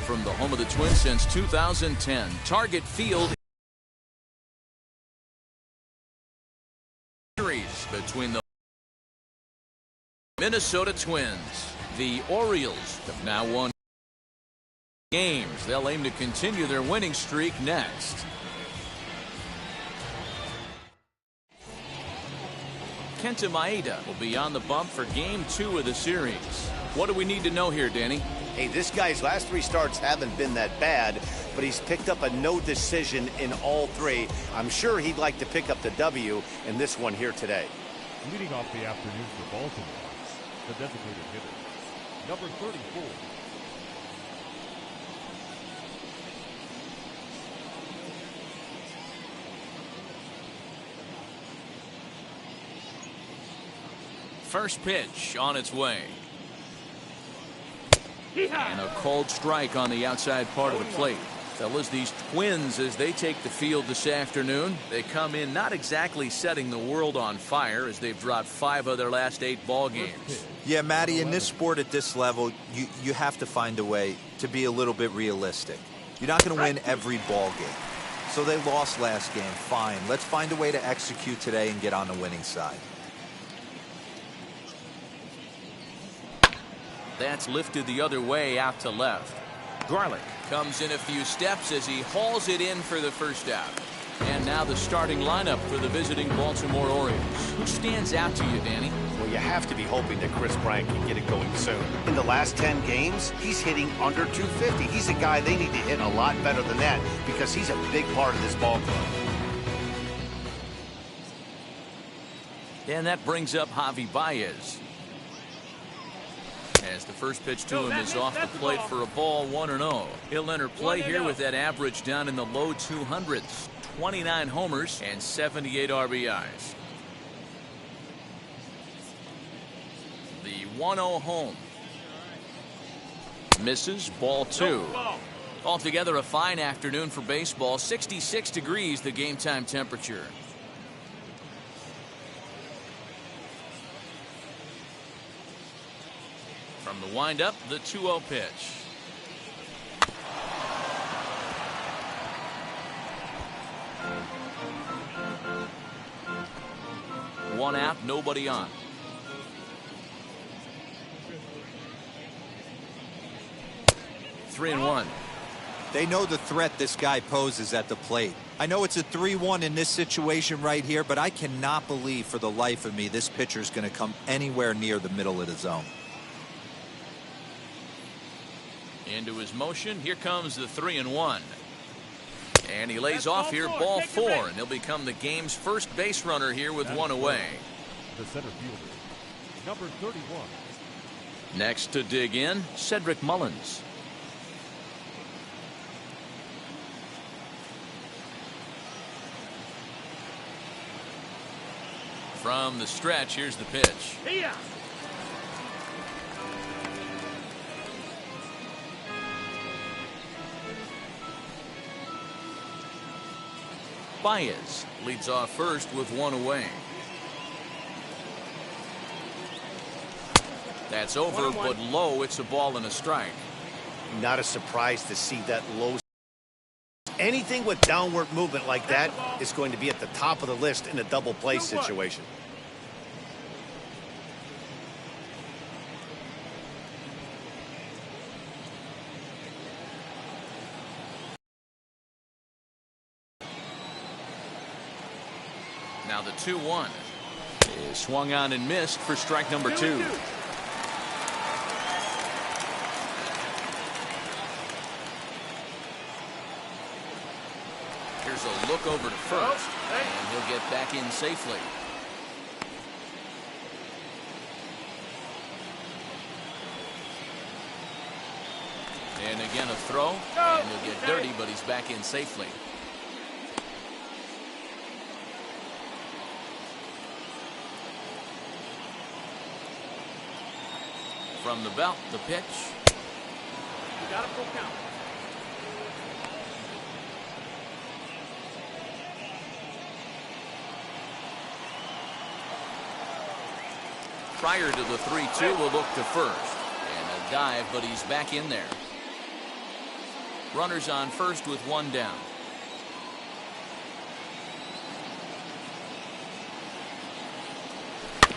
from the home of the Twins since 2010. Target Field series between the Minnesota Twins. The Orioles have now won games. They'll aim to continue their winning streak next. Kenta Maeda will be on the bump for Game 2 of the series. What do we need to know here, Danny? Hey, this guy's last 3 starts haven't been that bad, but he's picked up a no decision in all 3. I'm sure he'd like to pick up the W in this one here today. Leading off the afternoon for Baltimore, the designated hitter, number 34. First pitch on its way. And a cold strike on the outside part of the plate. Fellas, these Twins, as they take the field this afternoon, they come in not exactly setting the world on fire, as they've dropped 5 of their last 8 ball games. Yeah, Matty, in this sport at this level, you have to find a way to be a little bit realistic. You're not going to win every ball game. So they lost last game. Fine. Let's find a way to execute today and get on the winning side. That's lifted the other way out to left. Garlick comes in a few steps as he hauls it in for the first out. And now the starting lineup for the visiting Baltimore Orioles. Who stands out to you, Danny? Well, you have to be hoping that Chris Bryant can get it going soon. In the last 10 games, he's hitting under 250. He's a guy they need to hit a lot better than that because he's a big part of this ball club. And that brings up Javi Baez. As the first pitch to him is off the plate for a ball, 1-0. He'll enter play here with that average down in the low 200s. 29 homers and 78 RBIs. The 1-0 home. Misses, ball 2. Altogether a fine afternoon for baseball. 66 degrees the game time temperature. From the windup, the 2-0 pitch. One out, nobody on. Three and one. They know the threat this guy poses at the plate. I know it's a 3-1 in this situation right here, but I cannot believe for the life of me this pitcher's going to come anywhere near the middle of the zone. Into his motion. Here comes the 3-1. And he lays off here, ball 4, and he'll become the game's first base runner here with 1 away. The center fielder, number 31. Next to dig in, Cedric Mullins. From the stretch, here's the pitch. Baez leads off first with 1 away. That's over, but low. It's a ball and a strike. Not a surprise to see that low. Anything with downward movement like that is going to be at the top of the list in a double play situation. Now the 2-1 is swung on and missed for strike number 2. Here's a look over to first, and he'll get back in safely. And again a throw, and he'll get dirty, but he's back in safely. From the belt, the pitch. You got a full count. Prior to the 3-2, we'll look to first. And a dive, but he's back in there. Runners on first with one down.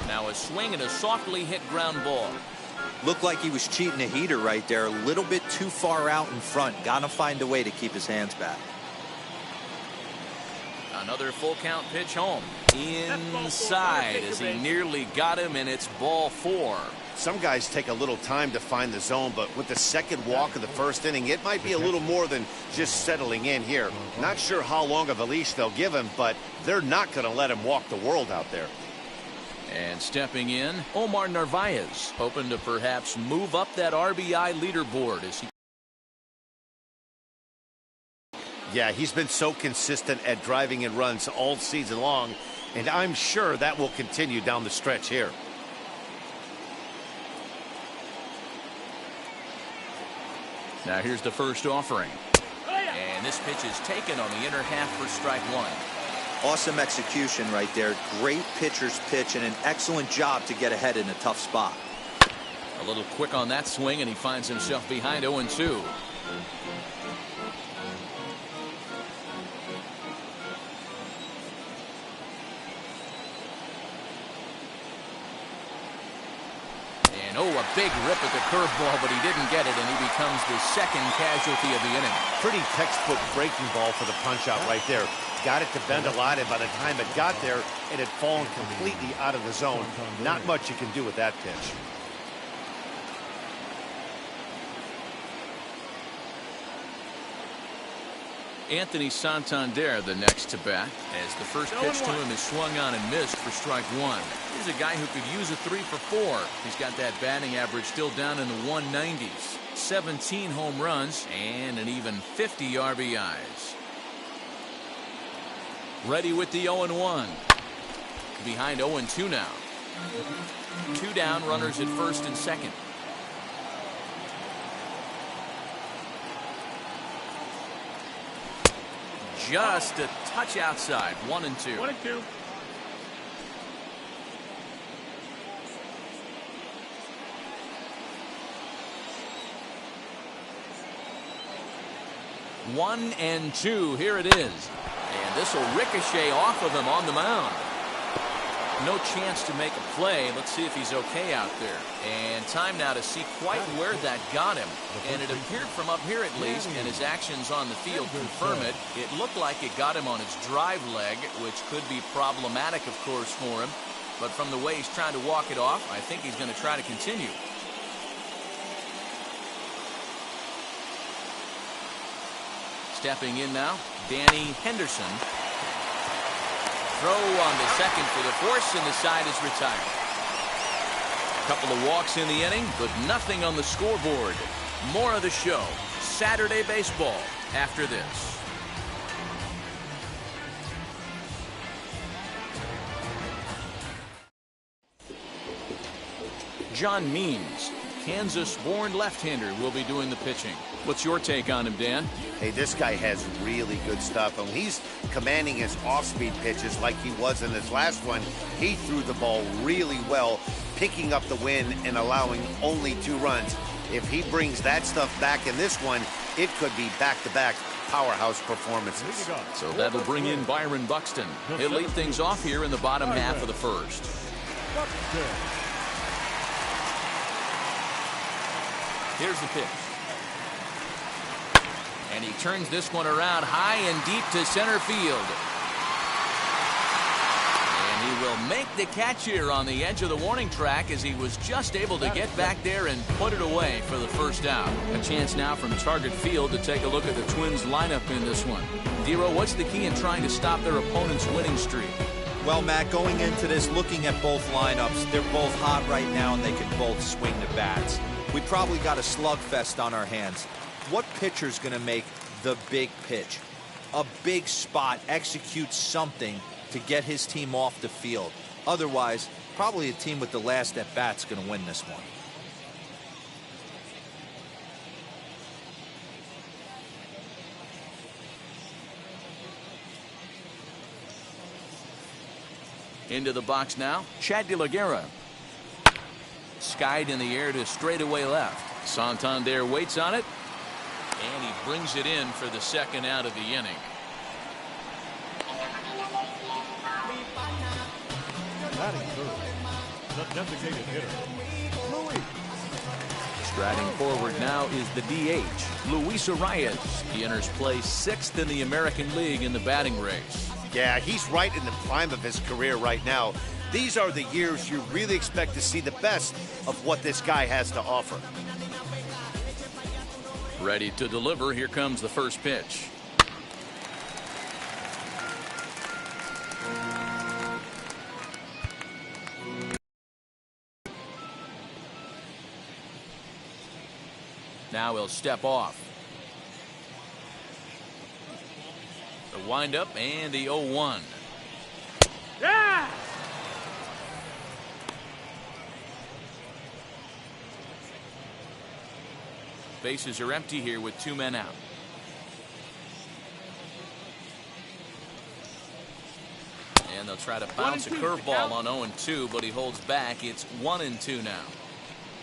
Now a swing and a softly hit ground ball. Looked like he was cheating a heater right there. A little bit too far out in front. Got to find a way to keep his hands back. Another full count pitch home. Inside as he nearly got him, and it's ball 4. Some guys take a little time to find the zone, but with the second walk of the first inning, it might be a little more than just settling in here. Not sure how long of a leash they'll give him, but they're not going to let him walk the world out there. And stepping in, Omar Narvaez, hoping to perhaps move up that RBI leaderboard as he. Yeah, he's been so consistent at driving in runs all season long, and I'm sure that will continue down the stretch here. Now here's the first offering. And this pitch is taken on the inner half for strike 1. Awesome execution right there. Great pitcher's pitch and an excellent job to get ahead in a tough spot. A little quick on that swing, and he finds himself behind 0-2. And a big rip at the curveball, but he didn't get it, and he becomes the second casualty of the inning. Pretty textbook breaking ball for the punch out right there. Got it to bend a lot, and by the time it got there, it had fallen completely out of the zone. Not much you can do with that pitch. Anthony Santander the next to bat, as the first pitch to him is swung on and missed for strike 1. He's a guy who could use a 3 for 4. He's got that batting average still down in the 190s. 17 home runs and an even 50 RBIs. Ready with the 0-1. Behind 0-2 now. 2 down, runners at first and second. Just a touch outside. 1-2. 1-2. One and two. Here it is. And this will ricochet off of him on the mound. No chance to make a play. Let's see if he's okay out there. And time now to see quite where that got him. And it appeared from up here at least, and his actions on the field confirm it. It looked like it got him on his drive leg, which could be problematic, of course, for him. But from the way he's trying to walk it off, I think he's going to try to continue. Stepping in now, Danny Henderson. Throw on to second for the force, and the side is retired. A couple of walks in the inning, but nothing on the scoreboard. More of the show, Saturday baseball, after this. John Means, Kansas-born left-hander, will be doing the pitching. What's your take on him, Dan? Hey, this guy has really good stuff. And he's commanding his off-speed pitches like he was in his last one. He threw the ball really well, picking up the win and allowing only 2 runs. If he brings that stuff back in this one, it could be back-to-back powerhouse performances. So that'll bring in Byron Buxton. He'll lead things off here in the bottom half of the first. Here's the pitch. And he turns this one around high and deep to center field. And he will make the catch here on the edge of the warning track as he was just able to get back there and put it away for the first out. A chance now from Target Field to take a look at the Twins lineup in this one. Dero, what's the key in trying to stop their opponent's winning streak? Well, Matt, going into this, looking at both lineups, they're both hot right now and they can both swing the bats. We probably got a slugfest on our hands. What pitcher's going to make the big pitch? A big spot, execute something to get his team off the field. Otherwise, probably a team with the last at-bat's going to win this one. Into the box now, Chad De La Guerra. Skied in the air to straightaway left. Santander waits on it. And he brings it in for the second out of the inning. Batting third, the designated hitter, Louis. Striding forward now is the DH, Luis Arias. He enters play 6th in the American League in the batting race. Yeah, he's right in the prime of his career right now. These are the years you really expect to see the best of what this guy has to offer. Ready to deliver. Here comes the first pitch. Now he'll step off. The windup and the 0-1. Yeah! Bases are empty here with 2 men out. And they'll try to bounce a curveball on 0-2, but he holds back. It's 1-2 now.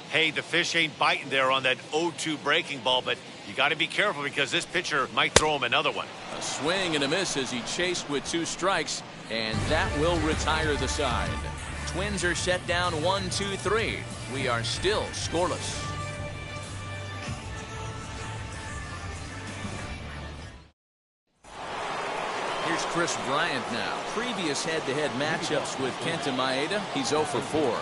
Hey, the fish ain't biting there on that 0-2 breaking ball, but you got to be careful because this pitcher might throw him another one. A swing and a miss as he chased with 2 strikes, and that will retire the side. Twins are set down 1-2-3. We are still scoreless. Here's Chris Bryant now. Previous head-to-head matchups with Kenta Maeda, he's 0 for 4.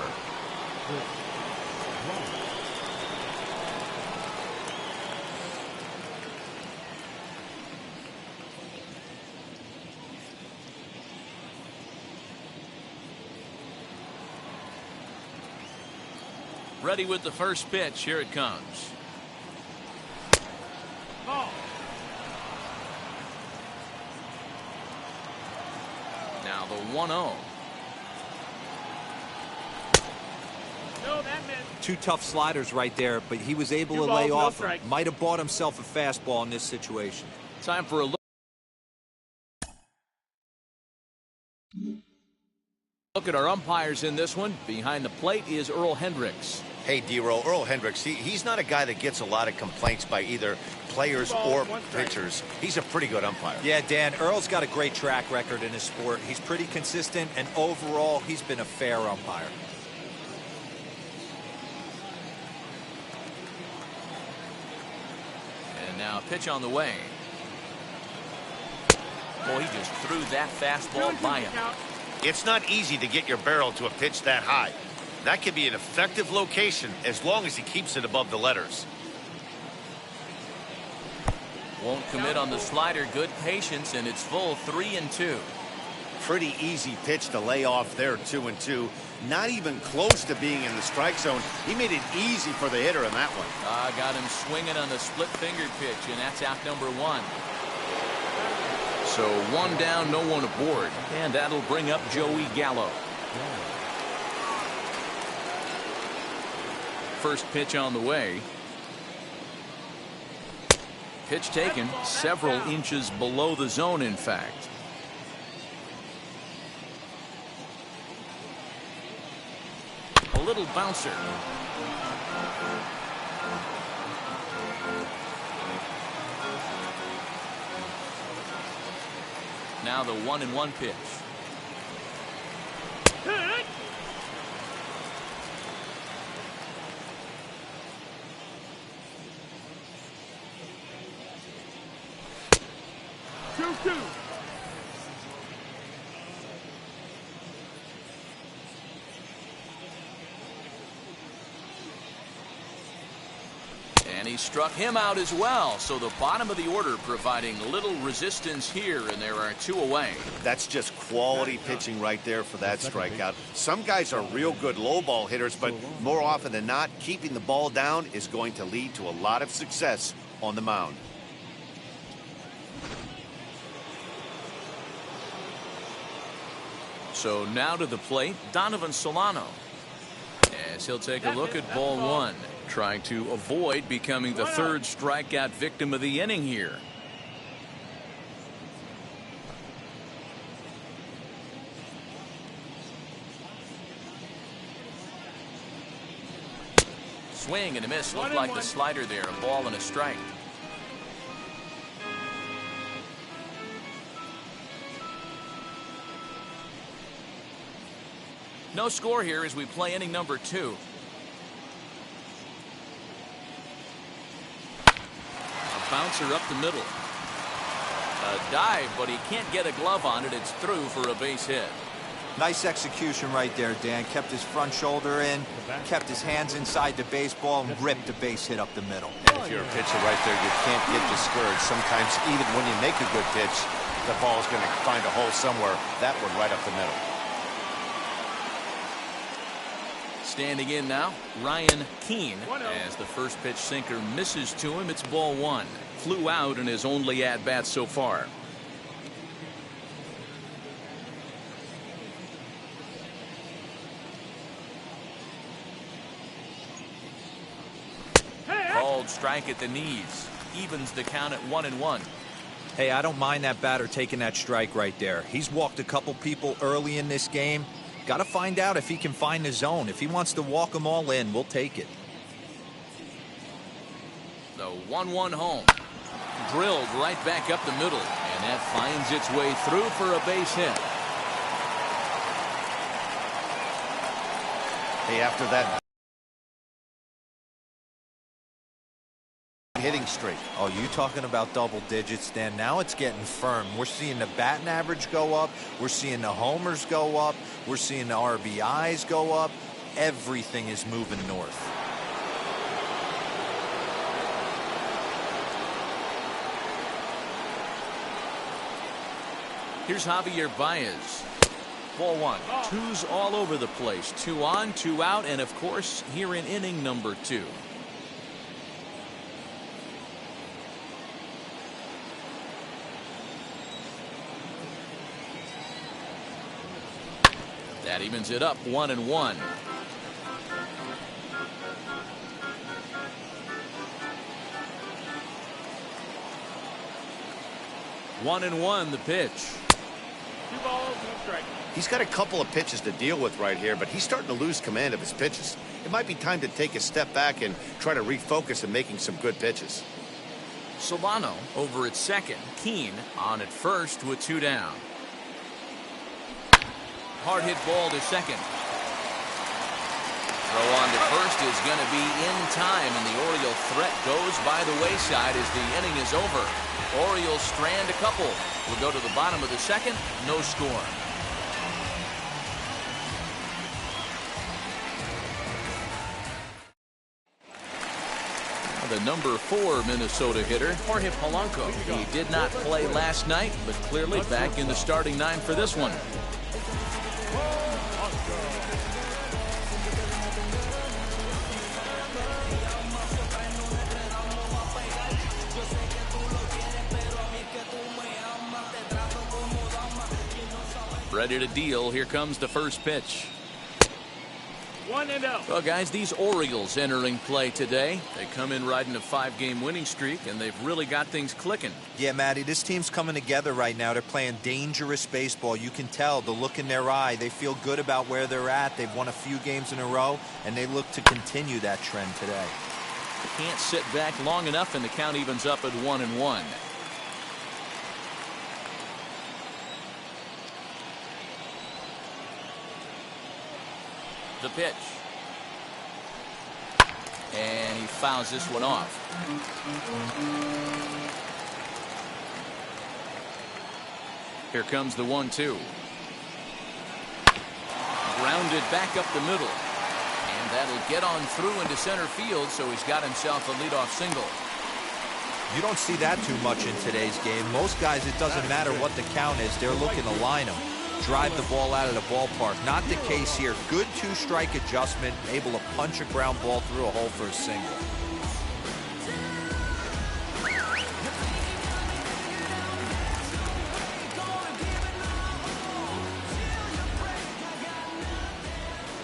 Ready with the first pitch. Here it comes. Ball. Now the 1-0. No, that meant 2 tough sliders right there, but he was able 2 to balls, lay no off strike. them. Might have bought himself a fastball in this situation. Time for a look at our umpires in this one. Behind the plate is Earl Hendricks. Hey, D-Roll, Earl Hendricks, he's not a guy that gets a lot of complaints by either players or pitchers. He's a pretty good umpire. Yeah, Dan, Earl's got a great track record in his sport. He's pretty consistent, and overall, he's been a fair umpire. And now a pitch on the way. Boy, he just threw that fastball by him. It's not easy to get your barrel to a pitch that high. That can be an effective location as long as he keeps it above the letters. Won't commit on the slider. Good patience, and it's full 3-2. Pretty easy pitch to lay off there, 2-2. Not even close to being in the strike zone. He made it easy for the hitter in that one. Got him swinging on the split finger pitch, and that's out number 1. So 1 down, no one aboard, and that'll bring up Joey Gallo. First pitch on the way. Pitch taken several inches below the zone, in fact. A little bouncer. Now the 1-1 pitch. 2-2. And he struck him out as well. So the bottom of the order providing little resistance here, and there are 2 away. That's just quality pitching right there for that strikeout. Some guys are real good low ball hitters, but more often than not, keeping the ball down is going to lead to a lot of success on the mound. So now to the plate, Donovan Solano. As he'll take a look at ball 1, trying to avoid becoming the 3rd strikeout victim of the inning here. Swing and a miss. Looked like the slider there. A ball and a strike. No score here as we play inning number 2. A bouncer up the middle. A dive, but he can't get a glove on it. It's through for a base hit. Nice execution right there, Dan. Kept his front shoulder in, kept his hands inside the baseball, and ripped a base hit up the middle. And if you're a pitcher right there, you can't get discouraged. Sometimes even when you make a good pitch, the ball's going to find a hole somewhere. That one right up the middle. Standing in now, Ryan Keene, as the first pitch sinker misses to him. It's ball 1. Flew out in his only at-bat so far. Called strike at the knees. Evens the count at 1-1. Hey, I don't mind that batter taking that strike right there. He's walked a couple people early in this game. Got to find out if he can find the zone. If he wants to walk them all in, we'll take it. The 1-1 home. Drilled right back up the middle. And that finds its way through for a base hit. Hey, after that hitting streak. Oh, you talking about double digits, Dan? Now it's getting firm. We're seeing the batting average go up. We're seeing the homers go up. We're seeing the RBIs go up. Everything is moving north. Here's Javier Baez. Ball 1. Twos all over the place. 2 on, 2 out, and of course here in inning number 2. That evens it up 1-1. One and one, the pitch. 2 balls and a strike. He's got a couple of pitches to deal with right here, but he's starting to lose command of his pitches. It might be time to take a step back and try to refocus on making some good pitches. Solano over at second. Keene on at first with 2 down. Hard hit ball to second. Throw on to first is going to be in time, and the Oriole threat goes by the wayside as the inning is over. Orioles strand a couple. We'll go to the bottom of the second. No score. The number 4 Minnesota hitter, Jorge Polanco. He did not play last night, but clearly back in the starting 9 for this one. Ready to deal. Here comes the first pitch. 1-0. Well, guys, these Orioles entering play today. They come in riding a 5-game winning streak, and they've really got things clicking. Yeah, Matty, this team's coming together right now. They're playing dangerous baseball. You can tell the look in their eye. They feel good about where they're at. They've won a few games in a row, and they look to continue that trend today. Can't sit back long enough, and the count evens up at 1-1. The pitch. And he fouls this one off. Here comes the 1-2. Grounded back up the middle. And that'll get on through into center field, so he's got himself a leadoff single. You don't see that too much in today's game. Most guys, it doesn't matter what the count is. They're looking to line them. Drive the ball out of the ballpark. Not the case here. Good 2-strike adjustment, able to punch a ground ball through a hole for a single.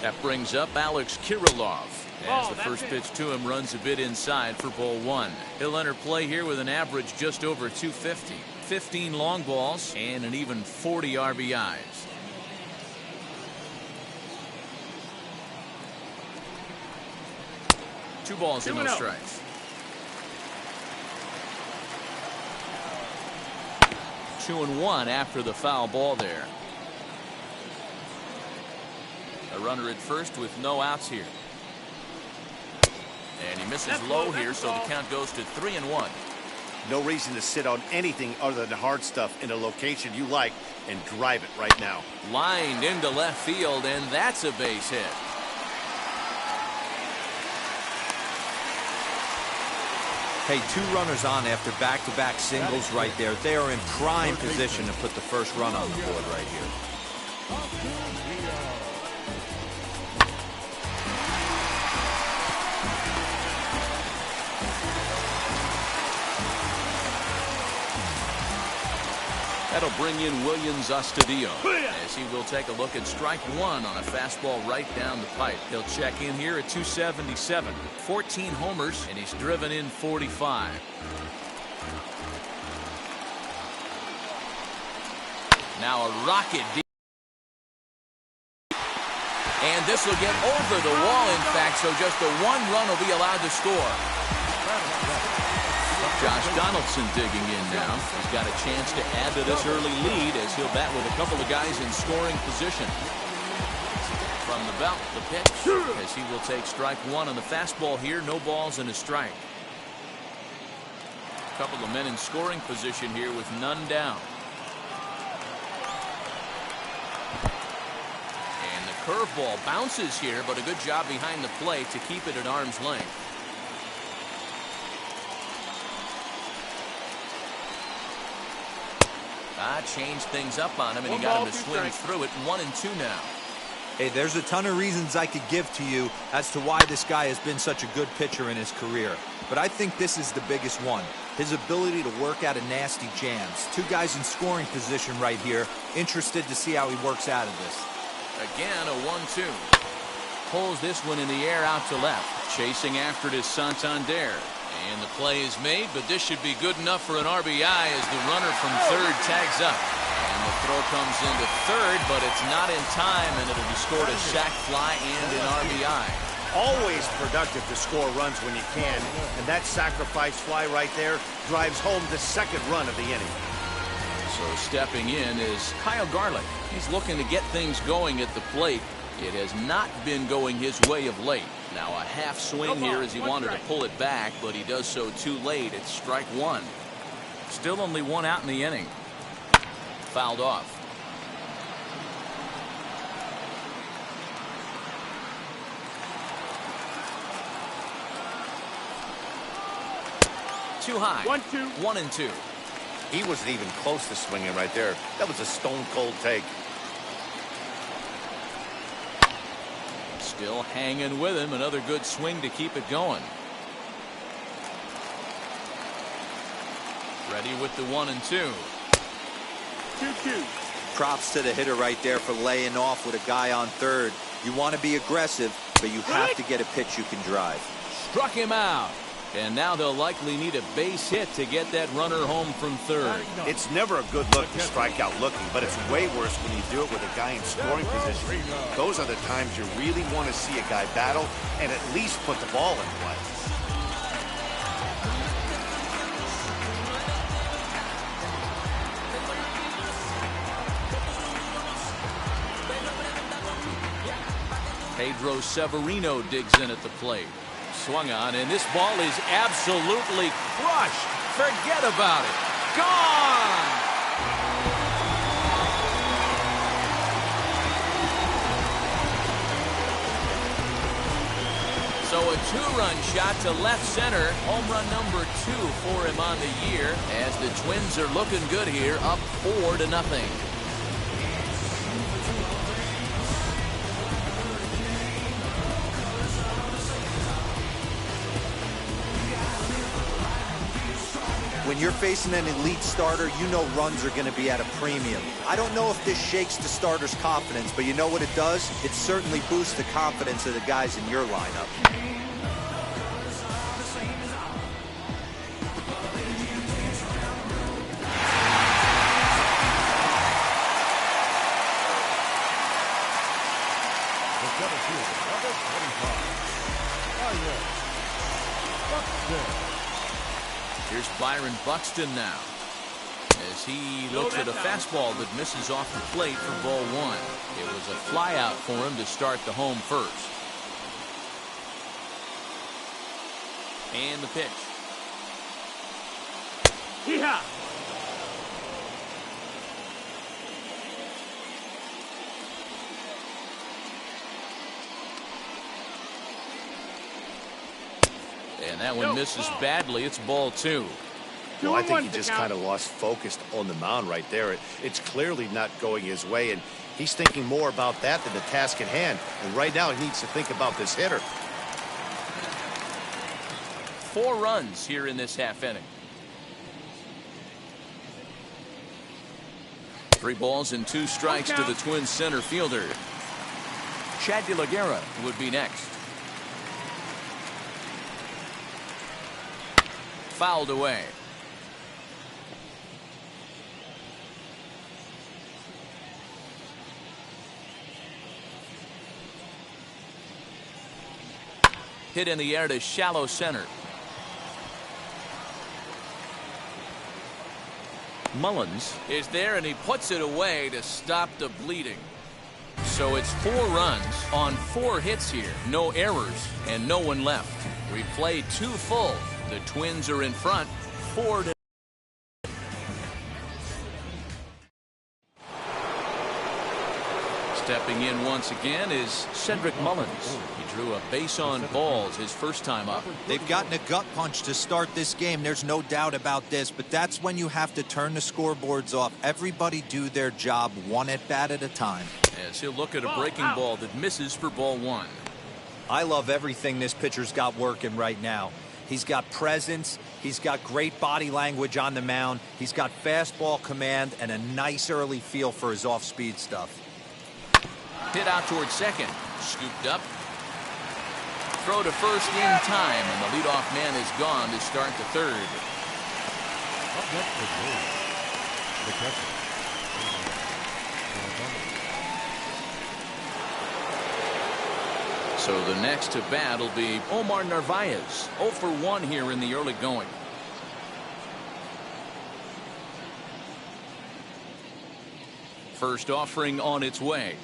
That brings up Alex Kirilloff. As the first pitch to him runs a bit inside for ball 1. He'll enter play here with an average just over 250. 15 long balls and an even 40 RBIs. Two balls and no strikes. 2-1 after the foul ball there. A runner at first with no outs here. And he misses low here, so the count goes to 3-1. No reason to sit on anything other than hard stuff in a location you like and drive it right now. Lined into left field, and that's a base hit. Hey, 2 runners on after back-to-back singles right there. They are in prime position to put the first run on the board right here. That'll bring in Williams Astudillo as he will take a look at strike 1 on a fastball right down the pipe. He'll check in here at 277. 14 homers, and he's driven in 45. Now a rocket deep. And this will get over the wall, in fact, so just the 1 run will be allowed to score. Josh Donaldson digging in now. He's got a chance to add to this early lead as he'll bat with a couple of guys in scoring position. From the belt, the pitch, as he will take strike 1 on the fastball here. No balls and a strike. A couple of men in scoring position here with none down. And the curveball bounces here, but a good job behind the plate to keep it at arm's length. Changed things up on him, and he got him to swing through it. 1-2 now. Hey, there's a ton of reasons I could give to you as to why this guy has been such a good pitcher in his career. But I think this is the biggest one. His ability to work out of nasty jams. 2 guys in scoring position right here. Interested to see how he works out of this. Again, a 1-2. Pulls this one in the air out to left. Chasing after it is Santander. And the play is made, but this should be good enough for an RBI as the runner from third tags up. And the throw comes into third, but it's not in time, and it'll be scored a sac fly and an RBI. Always productive to score runs when you can, and that sacrifice fly right there drives home the 2nd run of the inning. So stepping in is Kyle Garlick. He's looking to get things going at the plate. It has not been going his way of late. Now a half swing here as he wanted to pull it back, but he does so too late. It's strike 1. Still only 1 out in the inning. Fouled off. Too high. 1-2. 1-2. He wasn't even close to swinging right there. That was a stone-cold take. Still hanging with him. Another good swing to keep it going. Ready with the 1-2. 2-2. Props to the hitter right there for laying off with a guy on third. You want to be aggressive, but you have to get a pitch you can drive. Struck him out. And now they'll likely need a base hit to get that runner home from third. It's never a good look to strike out looking, but it's way worse when you do it with a guy in scoring position. Those are the times you really want to see a guy battle and at least put the ball in play. Pedro Severino digs in at the plate. Swung on, and this ball is absolutely crushed. Forget about it. Gone! So a 2-run shot to left center. Home run number 2 for him on the year, as the Twins are looking good here, up 4-0. When you're facing an elite starter, you know runs are going to be at a premium. I don't know if this shakes the starter's confidence, but you know what it does? It certainly boosts the confidence of the guys in your lineup. Here's Byron Buxton now, as as he looks at a fastball that misses off the plate for ball one. It was a fly out for him to start the home first. And the pitch. Yeah. And that one misses badly. It's ball two. Well, I think he just kind of lost focus on the mound right there. It's clearly not going his way, and he's thinking more about that than the task at hand. And right now, he needs to think about this hitter. 4 runs here in this half inning. 3 balls and 2 strikes to the Twins center fielder. Chad De La Guerra would be next. Fouled away. Hit in the air to shallow center. Mullins is there, and he puts it away to stop the bleeding. So it's 4 runs on 4 hits here. No errors and no one left. We play 2 full. The Twins are in front 4-0. Stepping in once again is Cedric Mullins. He drew a base on balls his first time up. They've gotten a gut punch to start this game. There's no doubt about this, but that's when you have to turn the scoreboards off. Everybody do their job 1 at bat at a time. As he'll look at a breaking ball that misses for ball 1. I love everything this pitcher's got working right now. He's got presence. He's got great body language on the mound. He's got fastball command and a nice early feel for his off-speed stuff. Hit out towards second. Scooped up. Throw to first in time, and the leadoff man is gone to start the third. Up next for Blue, the catcher. So the next to bat will be Omar Narvaez. 0 for 1 here in the early going. First offering on its way.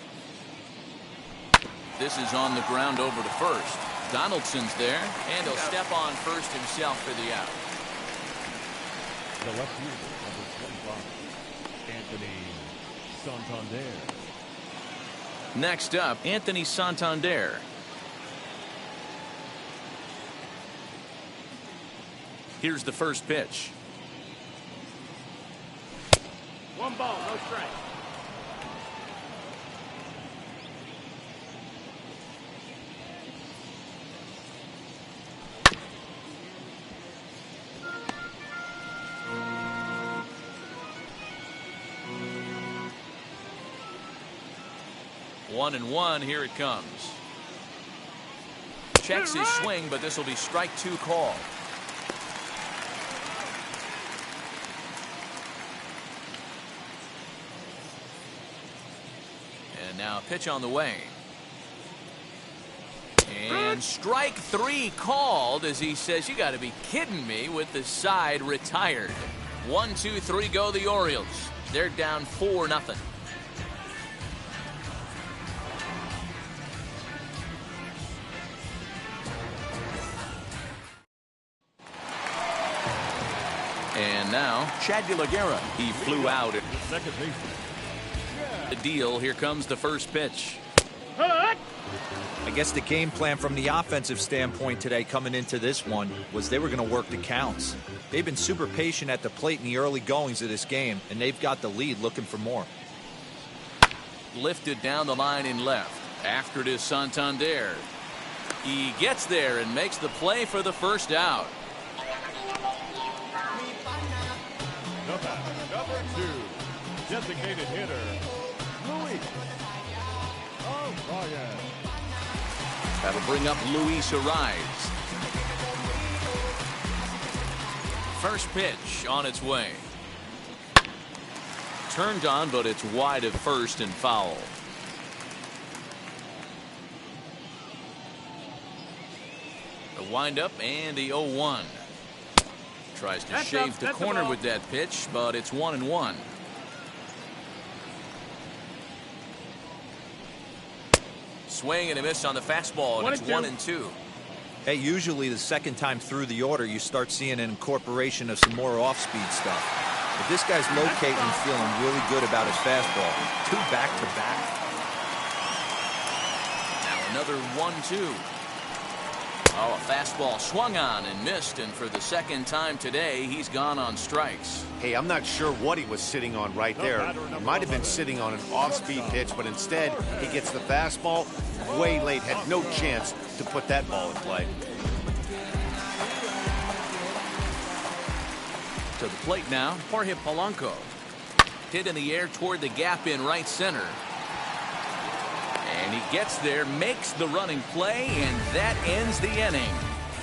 This is on the ground over to first. Donaldson's there, and he'll step on first himself for the out. The left fielder, number 25, Anthony Santander. Next up, Anthony Santander. Here's the first pitch. 1 ball, no strike. One and one, here it comes. Checks his swing, but this will be strike 2 call. And now pitch on the way. And strike 3 called as he says, you got to be kidding me, with the side retired. 1, 2, 3 go the Orioles. They're down 4-0. And now, Chad De La Guerra. He flew out at Second baseman. the deal. Here comes the first pitch. I guess the game plan from the offensive standpoint today coming into this one was they were going to work the counts. They've been super patient at the plate in the early goings of this game, and they've got the lead looking for more. Lifted down the line in left. After it is Santander. He gets there and makes the play for the first out. Number 2, designated hitter, Luis. Oh, Ryan. That'll bring up Luis Ariz. First pitch on its way. Turned on, but it's wide of first and foul. The windup and the 0-1. Tries to That's shave up, the that's the corner ball. with that pitch, but it's 1-1. Swing and a miss on the fastball, and it's 1-2. Hey, usually the second time through the order, you start seeing an incorporation of some more off-speed stuff. But this guy's locating and feeling really good about his fastball. 2 back-to-back. Now another 1-2. Oh, a fastball swung on and missed, and for the second time today, he's gone on strikes. Hey, I'm not sure what he was sitting on right there. He might have been sitting on an off-speed pitch, but instead he gets the fastball way late. Had no chance to put that ball in play. To the plate now, Jorge Polanco. Hit in the air toward the gap in right center. And he gets there, makes the running play, and that ends the inning.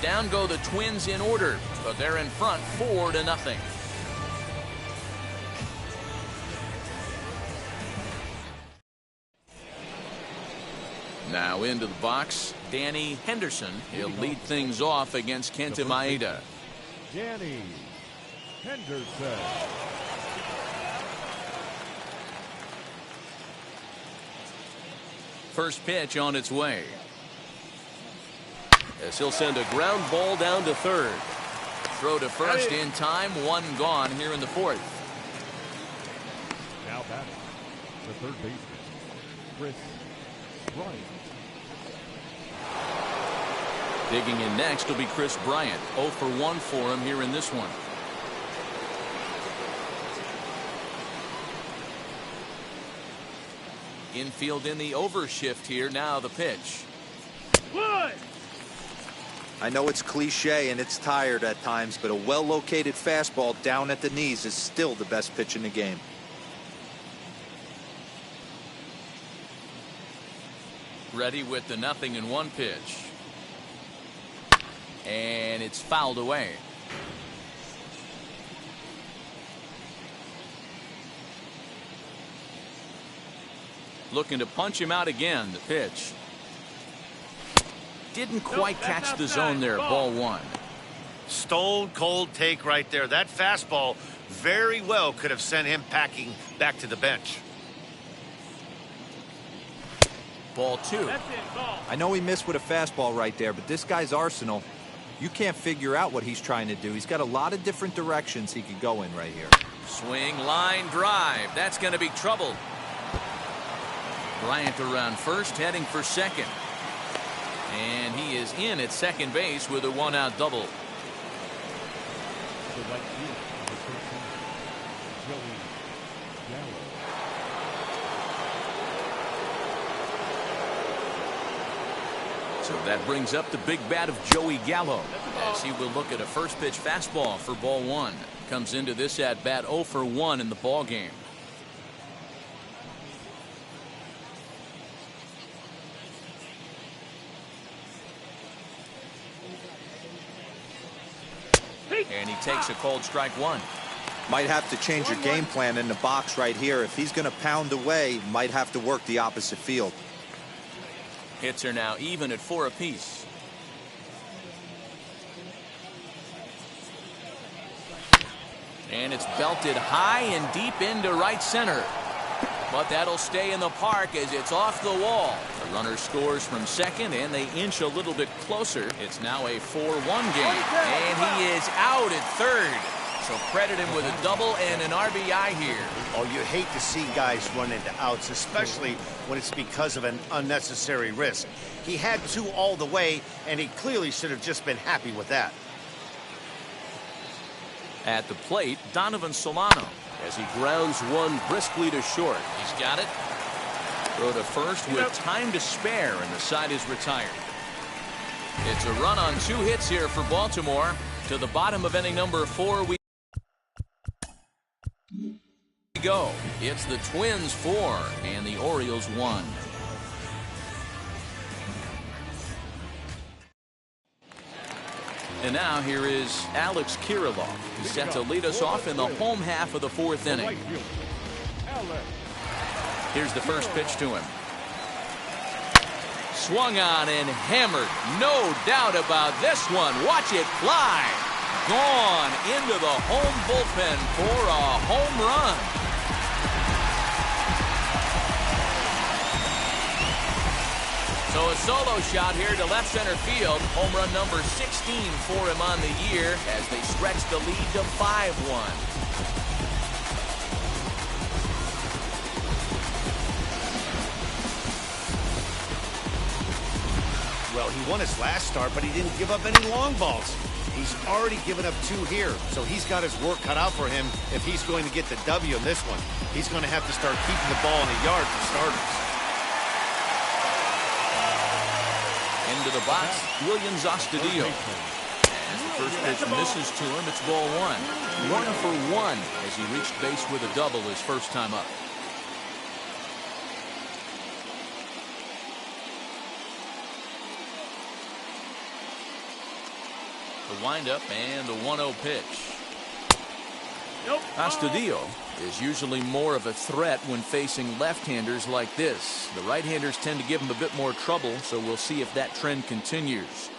Down go the Twins in order, but they're in front 4-0. Now into the box, Danny Henderson. He'll lead things off against Kenta Maeda. Danny Henderson. First pitch on its way. As he'll send a ground ball down to third. Throw to first in time, 1 gone here in the 4th. Now batting, the third baseman, Chris Bryant. Digging in next will be Chris Bryant. 0 for 1 for him here in this one. Infield in the overshift here. Now the pitch. Wood. I know it's cliche and it's tired at times, but a well-located fastball down at the knees is still the best pitch in the game. Ready with the 0-1 pitch. And it's fouled away. Looking to punch him out again. The pitch. Didn't quite catch the zone there. Ball 1. Stone cold take right there. That fastball very well could have sent him packing back to the bench. Ball 2. That's it, ball. I know he missed with a fastball right there, but this guy's arsenal, you can't figure out what he's trying to do. He's got a lot of different directions he could go in right here. Swing, line, drive. That's going to be trouble. Bryant around first, heading for second. And he is in at second base with a 1-out double. The right field, number 13, Joey Gallo. So that brings up the big bat of Joey Gallo, as he will look at a first pitch fastball for ball 1. Comes into this at bat 0 for 1 in the ball game. And he takes a called strike 1. Might have to change your game plan in the box right here. If he's going to pound away, might have to work the opposite field. Hits are now even at 4 apiece. And it's belted high and deep into right center. But that'll stay in the park as it's off the wall. The runner scores from second, and they inch a little bit closer. It's now a 4-1 game. And he is out at third. So credit him with a double and an RBI here. Oh, you hate to see guys run into outs, especially when it's because of an unnecessary risk. He had 2 all the way, and he clearly should have just been happy with that. At the plate, Donovan Solano, as he grounds one briskly to short. He's got it. Throw to first with time to spare, and the side is retired. It's a run on 2 hits here for Baltimore. To the bottom of inning number 4 we go. It's the Twins 4 and the Orioles 1. And now here is Alex Kirilloff. He's set to lead us off in the home half of the 4th inning. Here's the first pitch to him. Swung on and hammered. No doubt about this one. Watch it fly. Gone into the home bullpen for a home run. So a solo shot here to left center field. Home run number 16 for him on the year as they stretch the lead to 5-1. Well, he won his last start, but he didn't give up any long balls. He's already given up 2 here, so he's got his work cut out for him if he's going to get the W in this one. He's going to have to start keeping the ball in the yard for starters. Into the box, Williams Astudillo. As the first pitch misses to him, it's ball 1. 1 for 1 as he reached base with a double his first time up. The windup and the 1-0 pitch. Astudillo is usually more of a threat when facing left-handers like this. The right-handers tend to give him a bit more trouble, so we'll see if that trend continues.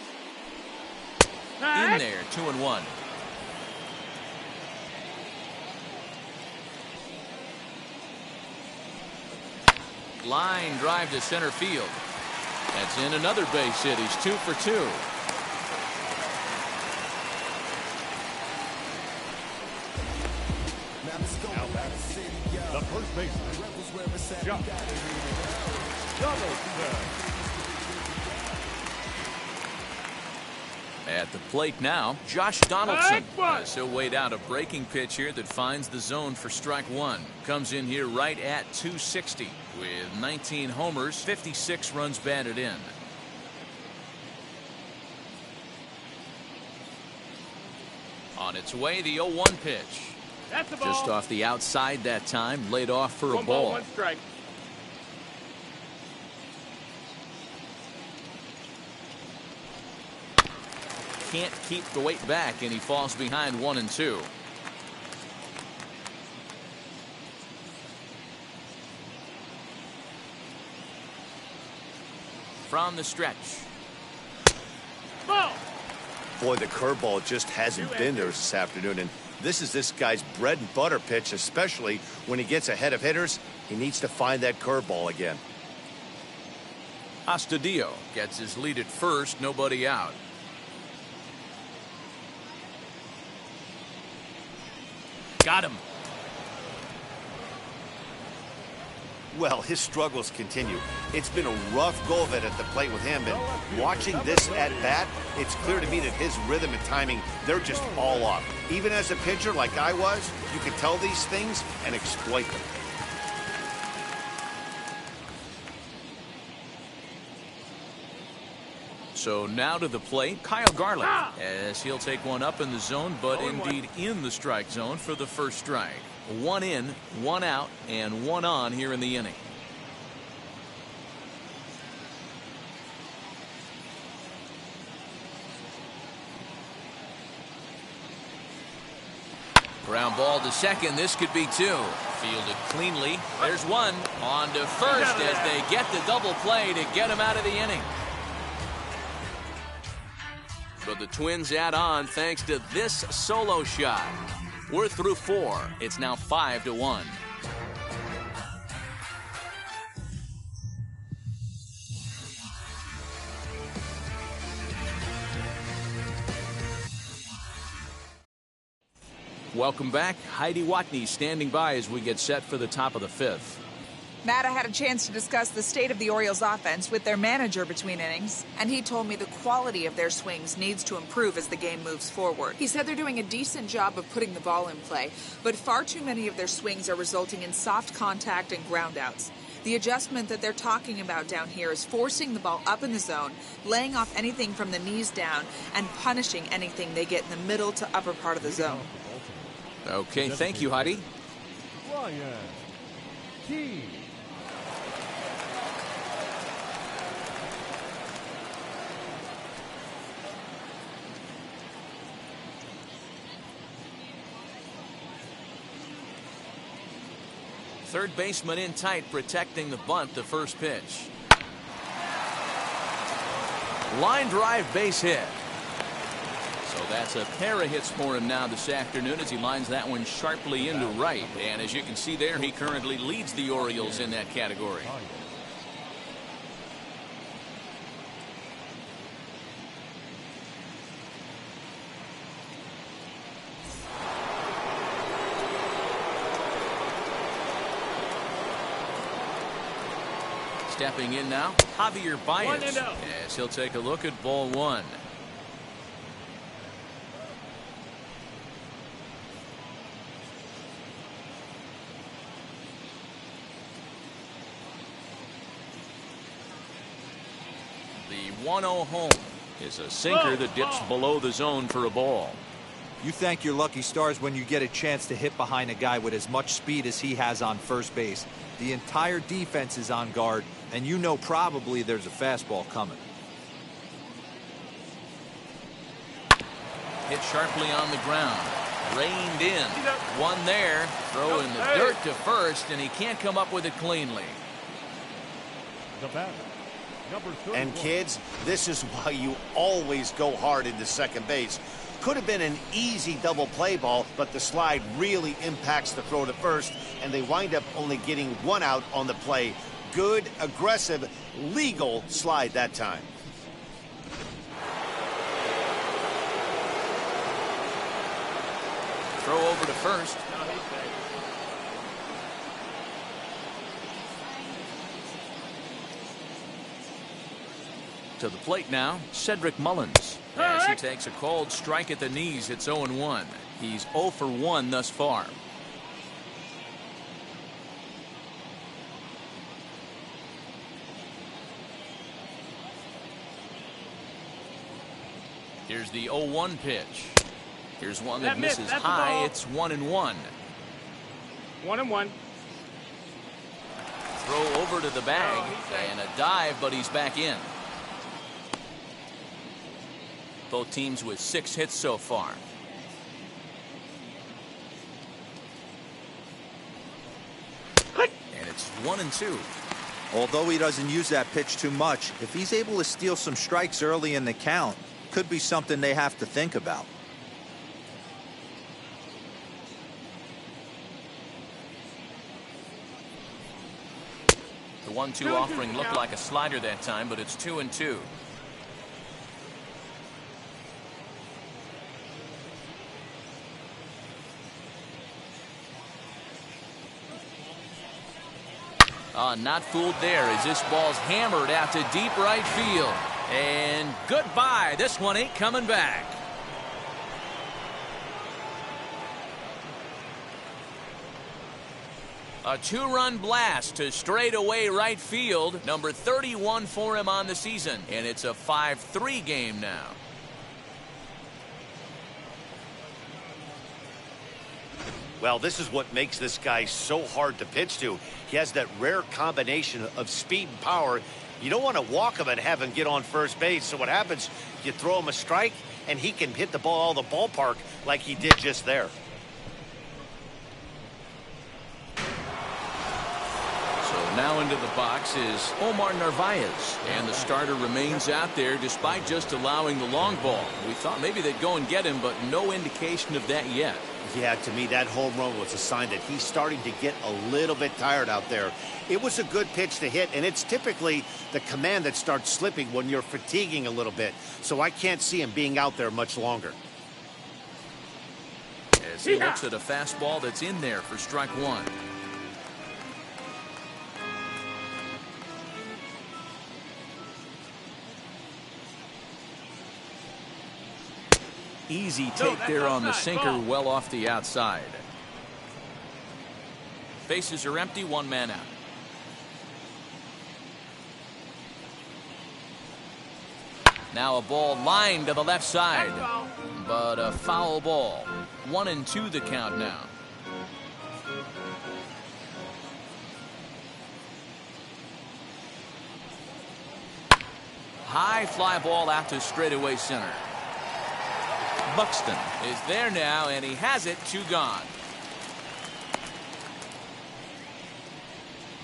In there, 2-1. Line drive to center field. That's in another base hit. He's 2 for 2. The first baseman, Josh. At the plate now, Josh Donaldson. He'll wait out a breaking pitch here that finds the zone for strike 1. Comes in here right at 260 with 19 homers, 56 runs batted in. On its way, the 0-1 pitch. That's the ball. Just off the outside that time, laid off for a ball. 1 strike. Can't keep the weight back, and he falls behind 1 and 2. From the stretch. Ball. Boy, the curveball just hasn't been there this afternoon, and this is this guy's bread and butter pitch, especially when he gets ahead of hitters. He needs to find that curveball again. Astudillo gets his lead at first, nobody out. Got him. Well, his struggles continue. It's been a rough go of it at the plate with him, and watching this at bat, it's clear to me that his rhythm and timing, they're just all off. Even as a pitcher like I was, you can tell these things and exploit them. So now to the plate, Kyle Garland, as he'll take one up in the zone, but indeed in the strike zone for the first strike. 1 in, 1 out, and 1 on here in the inning. Ground ball to second. This could be 2. Fielded cleanly. There's 1. On to first as they get the double play to get him out of the inning. But the Twins add on thanks to this solo shot. We're through 4. It's now 5-1. Welcome back. Heidi Watney standing by as we get set for the top of the 5th. Matt, I had a chance to discuss the state of the Orioles offense with their manager between innings, and he told me the quality of their swings needs to improve as the game moves forward. He said they're doing a decent job of putting the ball in play, but far too many of their swings are resulting in soft contact and groundouts. The adjustment that they're talking about down here is forcing the ball up in the zone, laying off anything from the knees down, and punishing anything they get in the middle to upper part of the zone. Okay, thank you, Heidi. Ryan Key. Third baseman in tight, protecting the bunt, the first pitch. Line drive base hit. So So that's a pair of hits for him now this afternoon as he lines that one sharply into right. And as you can see there, he currently leads the Orioles in that category. Stepping in now, Javier Baez, as he'll take a look at ball one. The 1-0 home is a sinker that dips below the zone for a ball. You thank your lucky stars when you get a chance to hit behind a guy with as much speed as he has on first base. The entire defense is on guard, and you know probably there's a fastball coming. Hit sharply on the ground. Reined in. One there. Throw in the dirt to first, and he can't come up with it cleanly. The batter, number 31. And kids, this is why you always go hard into second base. Could have been an easy double play ball, but the slide really impacts the throw to first, and they wind up only getting one out on the play. Good, aggressive, legal slide that time. Throw over to first. To the plate now, Cedric Mullins. As he takes a called strike at the knees, it's 0-1. He's 0 for 1 thus far. Here's the 0-1 pitch. Here's one that misses high. It's 1-1. 1-1. Throw over to the bag and a dive, but he's back in. Both teams with 6 hits so far. And it's 1-2. Although he doesn't use that pitch too much, if he's able to steal some strikes early in the count, could be something they have to think about. The 1-2 offering looked like a slider that time, but it's 2-2. Not fooled there as this ball's hammered out to deep right field. And goodbye. This one ain't coming back. A 2-run blast to straightaway right field. Number 31 for him on the season. And it's a 5-3 game now. Well, this is what makes this guy so hard to pitch to. He has that rare combination of speed and power. You don't want to walk him and have him get on first base. So what happens, you throw him a strike, and he can hit the ball out of the ballpark like he did just there. Now into the box is Omar Narvaez, and the starter remains out there despite just allowing the long ball. We thought maybe they'd go and get him, but no indication of that yet. Yeah, to me, that home run was a sign that he's starting to get a little bit tired out there. It was a good pitch to hit, and it's typically the command that starts slipping when you're fatiguing a little bit. So I can't see him being out there much longer. As he looks at a fastball that's in there for strike one. Easy take there on the sinker, well off the outside. Bases are empty, 1 man out. Now a ball lined to the left side, but a foul ball. 1-2 the count now. High fly ball out to straightaway center. Buxton is there now, and he has it. 2 gone.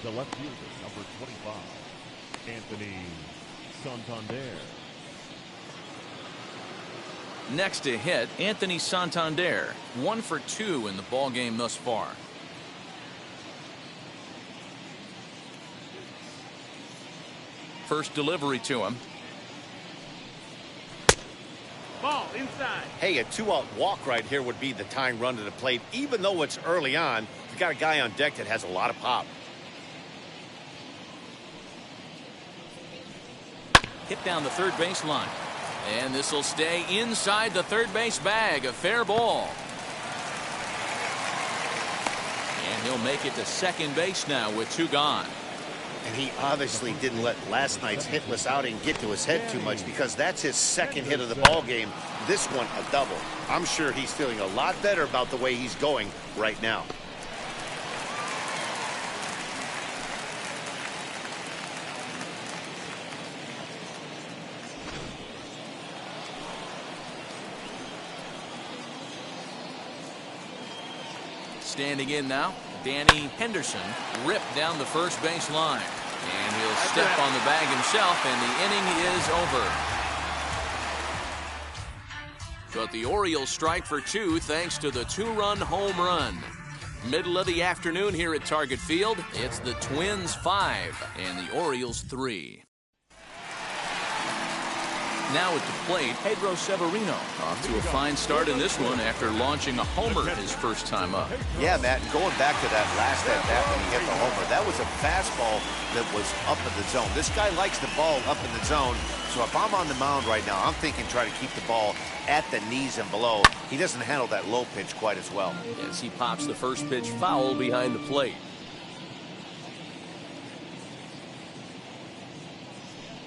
The left fielder, number 25, Anthony Santander. Next to hit, Anthony Santander. 1 for 2 in the ball game thus far. First delivery to him. Ball inside. Hey, a 2-out walk right here would be the tying run to the plate. Even though it's early on, you got a guy on deck that has a lot of pop. Hit down the third baseline. And this will stay inside the third base bag. A fair ball. And he'll make it to second base now with 2 gone. And he obviously didn't let last night's hitless outing get to his head too much, because that's his second hit of the ball game. This one a double. I'm sure he's feeling a lot better about the way he's going right now. Standing in now, Danny Henderson ripped down the first base line. And he'll step on the bag himself, and the inning is over. But the Orioles strike for 2 thanks to the 2-run home run. Middle of the afternoon here at Target Field. It's the Twins 5 and the Orioles 3. Now at the plate, Pedro Severino off to a fine start in this one after launching a homer his first time up. Yeah, Matt, and going back to that last at-bat when he hit the homer, that was a fastball that was up in the zone. This guy likes the ball up in the zone, so if I'm on the mound right now, I'm thinking try to keep the ball at the knees and below. He doesn't handle that low pitch quite as well. As he pops the first pitch foul behind the plate.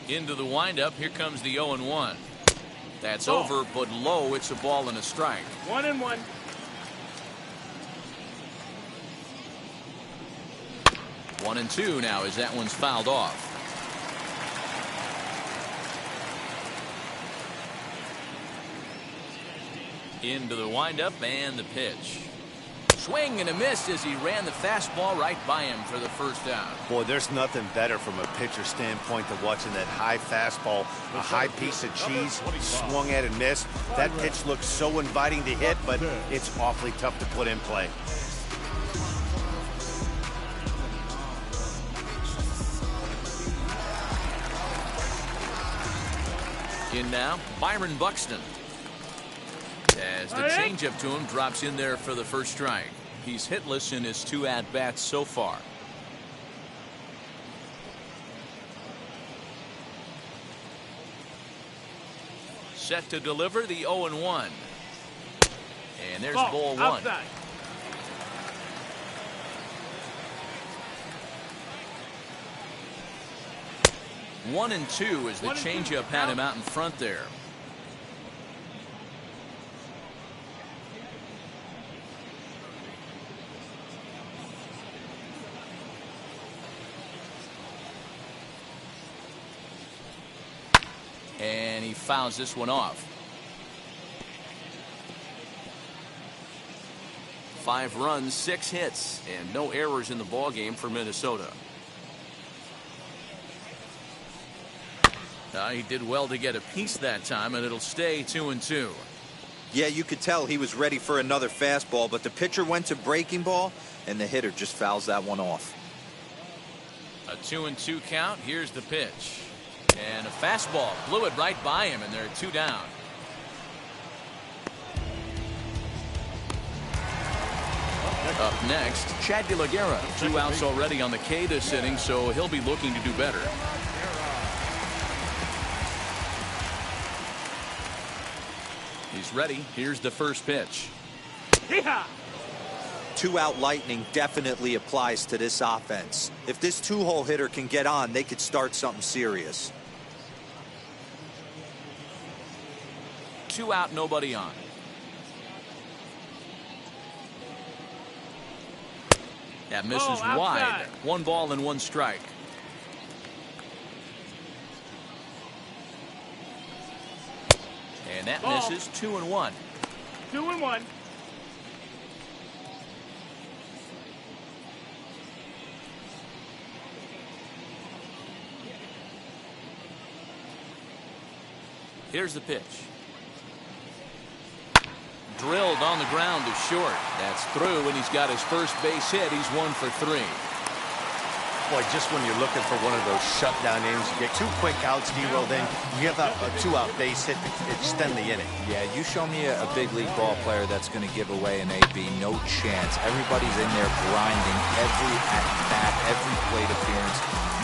Into the windup, here comes the 0-1. That's over, but low. It's a ball and a strike. 1-1. One and two now as that one's fouled off. Into the windup and the pitch. Swing and a miss as he ran the fastball right by him for the first down. Boy, there's nothing better from a pitcher standpoint than watching that high fastball, a high piece of cheese, swung at and missed. That pitch looks so inviting to hit, but it's awfully tough to put in play. In now, Byron Buxton. As the changeup to him drops in there for the first strike. He's hitless in his 2 at-bats so far. Set to deliver the 0-1. And there's ball 1. Outside. One and two as the changeup had him out in front there. And he fouls this one off. 5 runs, 6 hits, and no errors in the ballgame for Minnesota. He did well to get a piece that time, and it'll stay 2-2. Yeah, you could tell he was ready for another fastball, but the pitcher went to breaking ball, and the hitter just fouls that one off. A 2-2 count. Here's the pitch. And a fastball blew it right by him, and they're 2 down. Up next, Chad De La Guerra. 2 outs already on the K this inning, so he'll be looking to do better. He's ready. Here's the first pitch. 2-out lightning definitely applies to this offense. If this 2-hole hitter can get on, they could start something serious. 2 out, nobody on. That misses wide. 1 ball and 1 strike. And that misses. 2-1. 2-1. Here's the pitch. Drilled on the ground to short. That's through, and he's got his first base hit. He's 1 for 3. Boy, just when you're looking for one of those shutdown innings, you get 2 quick outs, D-Roll, then you give up a 2-out base hit to extend the inning. Yeah, you show me a big league ball player that's going to give away an AB. No chance. Everybody's in there grinding every at-bat, every plate appearance.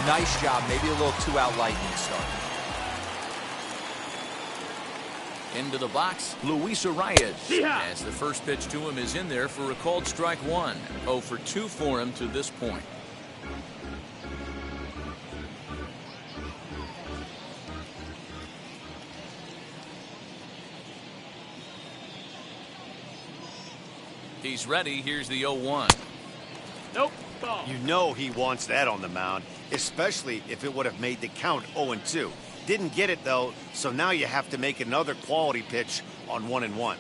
Nice job. Maybe a little 2-out lightning start. Into the box, Luis Arias. As the first pitch to him is in there for a called strike 1. 0 for 2 for him to this point. He's ready. Here's the 0-1. Nope. Ball. You know he wants that on the mound, especially if it would have made the count 0-2. Didn't get it, though, so now you have to make another quality pitch on 1-1.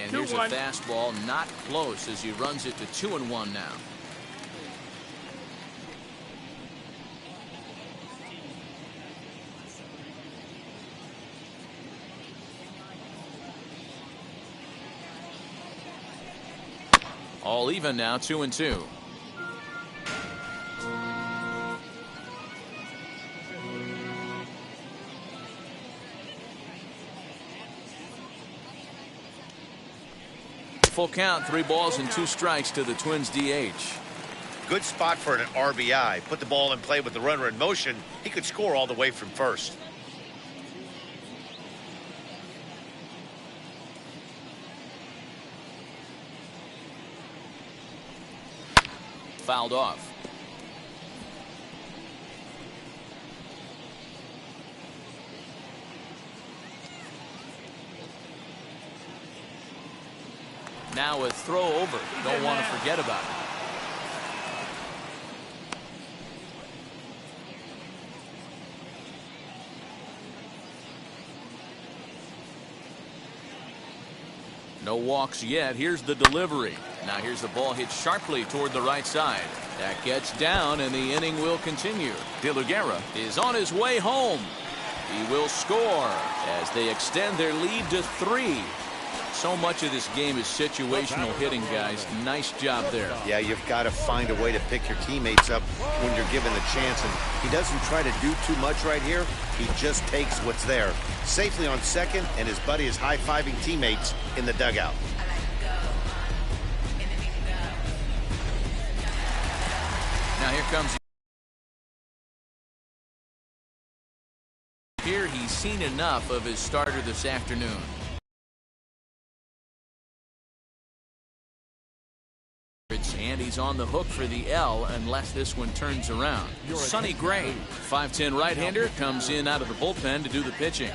And here's a fastball, not close, as he runs it to 2-1 now. All even now, 2-2. Full count, 3 balls and 2 strikes to the Twins DH. Good spot for an RBI. Put the ball in play with the runner in motion. He could score all the way from first. Fouled off. Now a throw over. Don't want to forget about it. No walks yet. Here's the delivery. Now here's the ball hit sharply toward the right side. That gets down, and the inning will continue. De La Guerra is on his way home. He will score as they extend their lead to 3. So much of this game is situational hitting, guys. Nice job there. Yeah, you've got to find a way to pick your teammates up when you're given the chance. And he doesn't try to do too much right here. He just takes what's there. Safely on second, and his buddy is high-fiving teammates in the dugout. Now here comes. Here he's seen enough of his starter this afternoon. And he's on the hook for the L unless this one turns around. Sonny Gray, 5'10" right-hander, comes in out of the bullpen to do the pitching.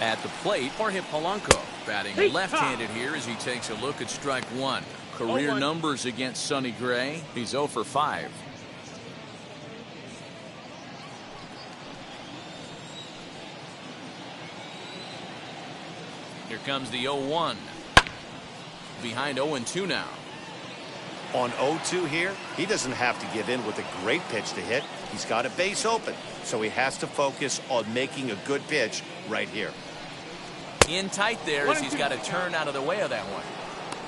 At the plate, Jorge Polanco batting left-handed here as he takes a look at strike 1. Career numbers against Sonny Gray. He's 0 for 5. Here comes the 0-1. Behind 0-2 now. On 0-2 here, he doesn't have to give in with a great pitch to hit. He's got a base open, so he has to focus on making a good pitch right here. In tight there as he's got to turn out of the way of that one.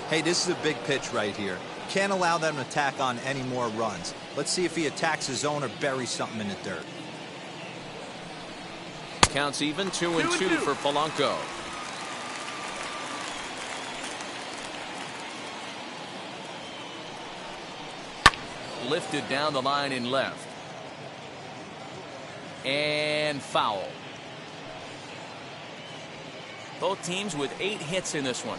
Hey, this is a big pitch right here. Can't allow them to tack on any more runs. Let's see if he attacks his zone or buries something in the dirt. Counts even, 2-2 for Polanco. Lifted down the line in left. And foul. Both teams with 8 hits in this one.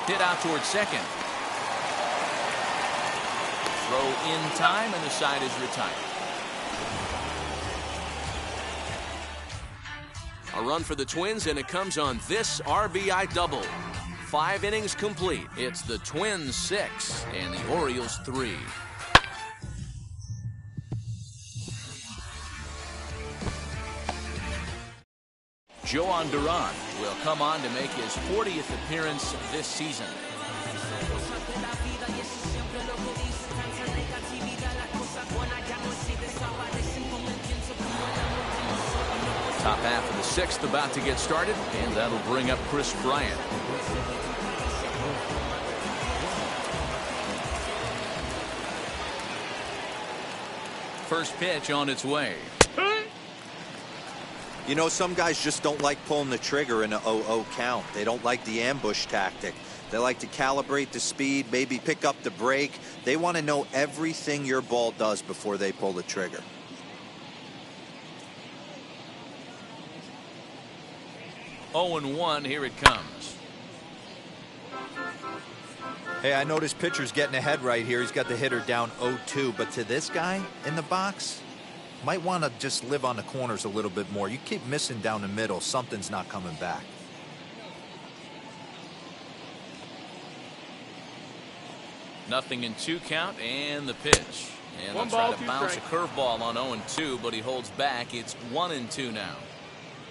Hit out towards second. Throw in time, and the side is retired. A run for the Twins, and it comes on this RBI double. 5 innings complete. It's the Twins 6 and the Orioles 3. Joan Duran will come on to make his 40th appearance this season. Top half of the 6th about to get started, and that'll bring up Chris Bryant. First pitch on its way. You know, some guys just don't like pulling the trigger in an 0-0 count. They don't like the ambush tactic. They like to calibrate the speed, maybe pick up the brake. They want to know everything your ball does before they pull the trigger. Oh and 1, here it comes. Hey, I noticed pitcher's getting ahead right here. He's got the hitter down 0-2, but to this guy in the box, might want to just live on the corners a little bit more. You keep missing down the middle, something's not coming back. Nothing in 2 count, and the pitch. And they'll try to bounce a curveball on 0-2, but he holds back. It's 1-2 now.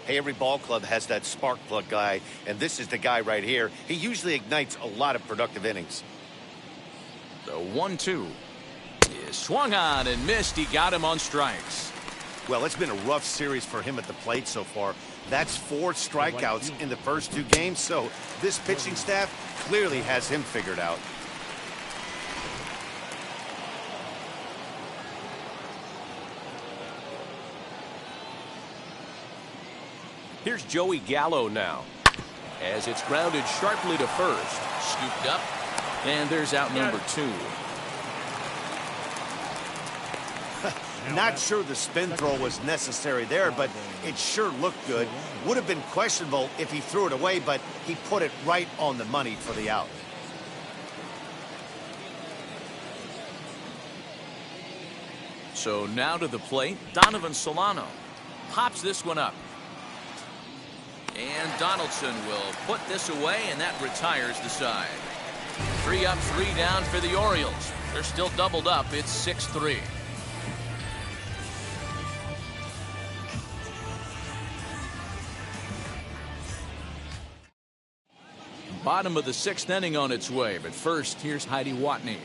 Hey, every ball club has that spark plug guy, and this is the guy right here. He usually ignites a lot of productive innings. The 1-2 is swung on and missed. He got him on strikes. Well, it's been a rough series for him at the plate so far. That's 4 strikeouts in the first 2 games, so this pitching staff clearly has him figured out. Here's Joey Gallo now, as it's grounded sharply to first. Scooped up, and there's out number 2. Not sure the spin throw was necessary there, but it sure looked good. Would have been questionable if he threw it away, but he put it right on the money for the out. So now to the plate, Donovan Solano pops this one up. And Donaldson will put this away, and that retires the side. 3 up, 3 down for the Orioles. They're still doubled up. It's 6-3. Bottom of the 6th inning on its way, but first, here's Heidi Watney.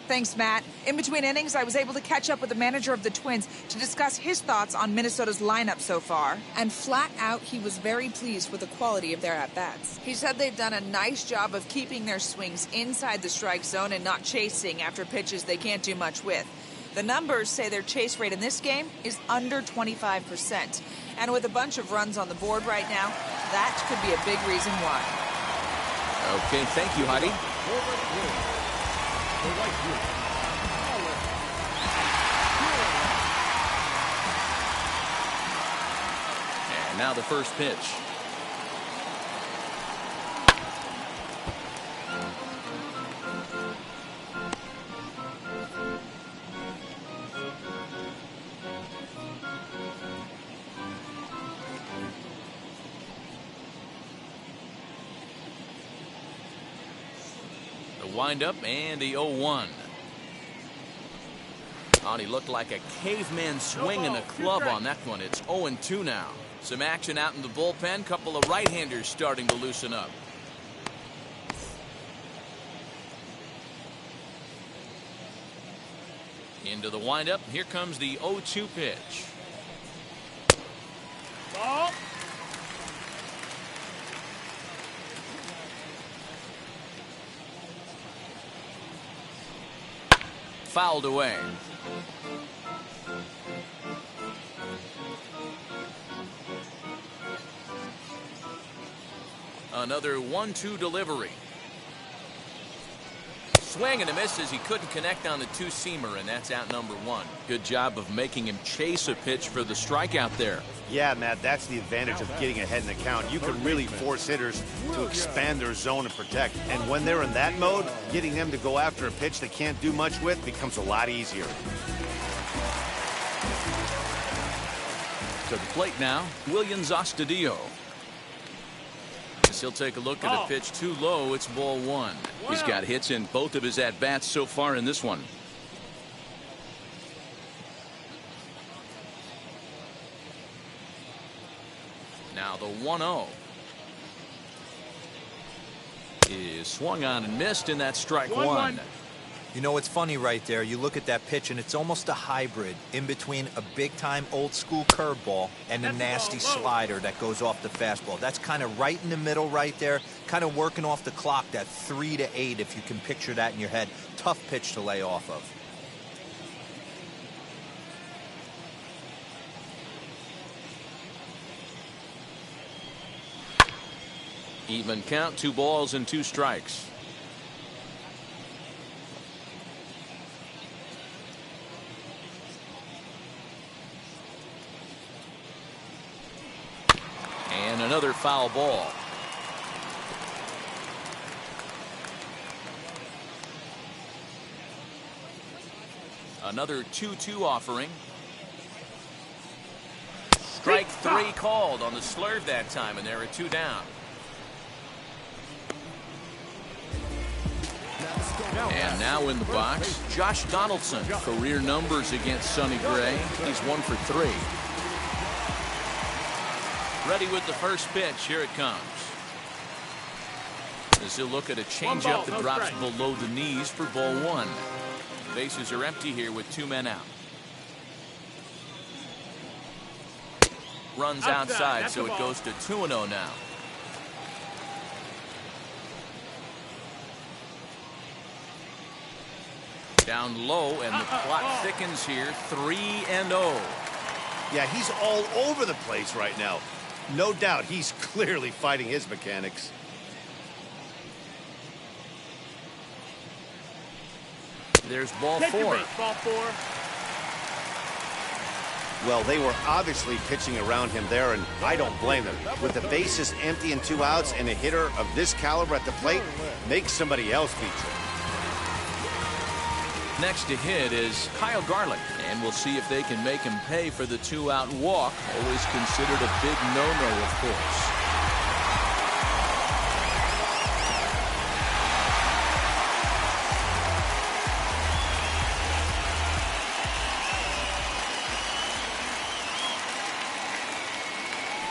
Thanks, Matt. In between innings, I was able to catch up with the manager of the Twins to discuss his thoughts on Minnesota's lineup so far. And flat out, he was very pleased with the quality of their at-bats. He said they've done a nice job of keeping their swings inside the strike zone and not chasing after pitches they can't do much with. The numbers say their chase rate in this game is under 25%. And with a bunch of runs on the board right now, that could be a big reason why. Okay, thank you, Heidi. And now the first pitch. Windup and the 0-1. Oh, he looked like a caveman swinging a club on that one. It's 0-2 now. Some action out in the bullpen. Couple of right-handers starting to loosen up. Into the windup. Here comes the 0-2 pitch. Ball. Fouled away. Another 1-2 delivery. Swing and a miss as he couldn't connect on the 2-seamer, and that's out number 1. Good job of making him chase a pitch for the strikeout there. Yeah, Matt, that's the advantage of getting ahead in the count. You can really force hitters to expand their zone and protect. And when they're in that mode, getting them to go after a pitch they can't do much with becomes a lot easier. To the plate now, Williams Astudillo. As he'll take a look at the pitch too low, it's ball one. He's got hits in both of his at-bats so far in this one. Now the 1-0 is swung on and missed, and that's strike one. You know, it's funny right there. You look at that pitch, and it's almost a hybrid in between a big-time old-school curveball and a nasty slider that goes off the fastball. That's kind of right in the middle right there, kind of working off the clock, that 3 to 8, if you can picture that in your head. Tough pitch to lay off of. Even count, 2 balls and 2 strikes. And another foul ball. Another 2-2 offering. Strike 3 called on the slurve that time, and there are 2 down. And now in the box, Josh Donaldson. Career numbers against Sonny Gray. He's 1 for 3. Ready with the first pitch. Here it comes. As he'll look at a changeup that drops below the knees for ball one. Bases are empty here with 2 men out. Runs outside, so it goes to 2-0 now. Down low, and the clock thickens here. 3-0. Yeah, he's all over the place right now. No doubt he's clearly fighting his mechanics. There's ball 4. Well, they were obviously pitching around him there, and I don't blame them. With the bases empty and 2 outs, and a hitter of this caliber at the plate, make somebody else beat you. Next to hit is Kyle Garlick, and we'll see if they can make him pay for the 2-out walk. Always considered a big no-no, of course.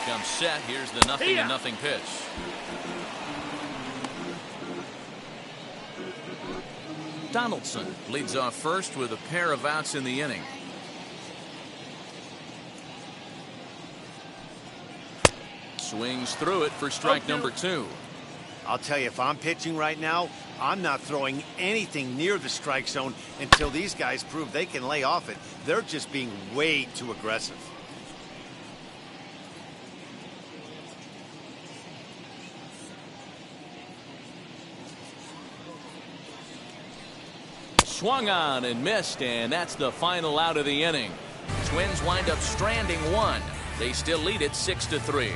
Comes set. Here's the 0-0 pitch. Donaldson leads off first with a pair of outs in the inning. Swings through it for strike number 2. I'll tell you, if I'm pitching right now, I'm not throwing anything near the strike zone until these guys prove they can lay off it. They're just being way too aggressive. Swung on and missed, and that's the final out of the inning. Twins wind up stranding 1. They still lead it 6-3.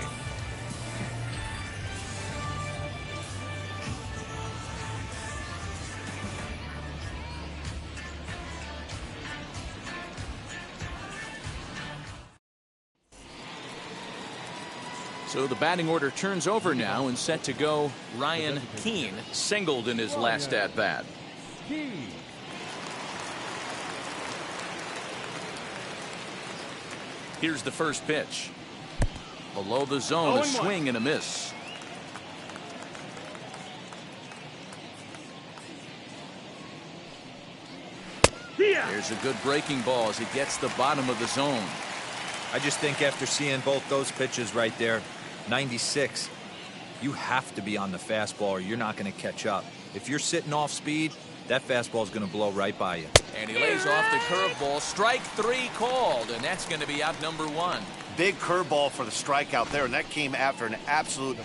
So the batting order turns over now, and set to go Ryan Keane, singled in his last at-bat. Here's the first pitch. Below the zone, a swing and a miss. Here's a good breaking ball as it gets the bottom of the zone. I just think after seeing both those pitches right there, 96, you have to be on the fastball or you're not going to catch up. If you're sitting off speed, that fastball is going to blow right by you. And he lays off the curveball. Strike 3 called, and that's going to be out number 1. Big curveball for the strikeout there, and that came after an absolute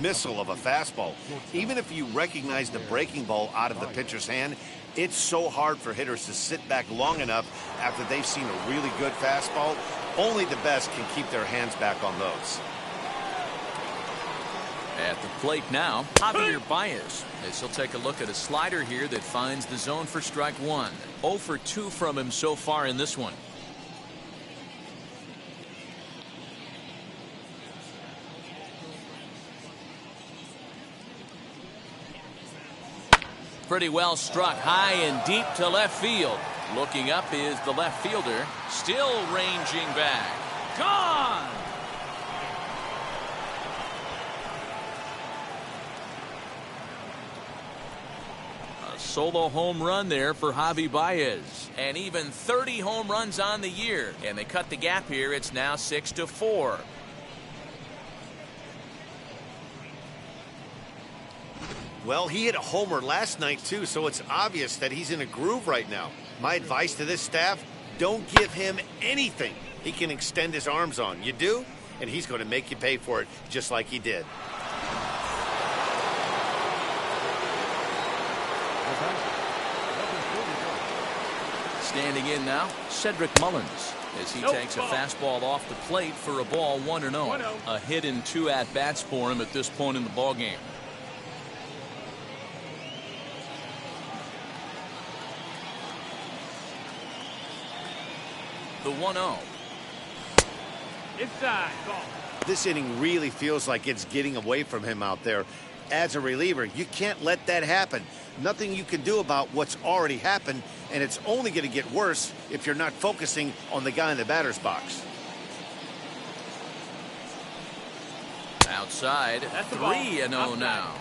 missile of a fastball. Even if you recognize the breaking ball out of the pitcher's hand, it's so hard for hitters to sit back long enough after they've seen a really good fastball. Only the best can keep their hands back on those. At the plate now, Javier Baez, as he'll take a look at a slider here that finds the zone for strike 1. 0 for 2 from him so far in this one. Pretty well struck high and deep to left field. Looking up is the left fielder. Still ranging back. Gone! A solo home run there for Javi Baez. And even 30 home runs on the year. And they cut the gap here. It's now 6-4. Well, he hit a homer last night, too, so it's obvious that he's in a groove right now. My advice to this staff, don't give him anything he can extend his arms on. You do, and he's going to make you pay for it, just like he did. Standing in now, Cedric Mullins, as he takes a fastball off the plate for a ball 1-0. A hit and 2 at-bats for him at this point in the ballgame. The 1-0. Inside ball. This inning really feels like it's getting away from him out there. As a reliever, you can't let that happen. Nothing you can do about what's already happened, and it's only going to get worse if you're not focusing on the guy in the batter's box. Outside, 3-0 now.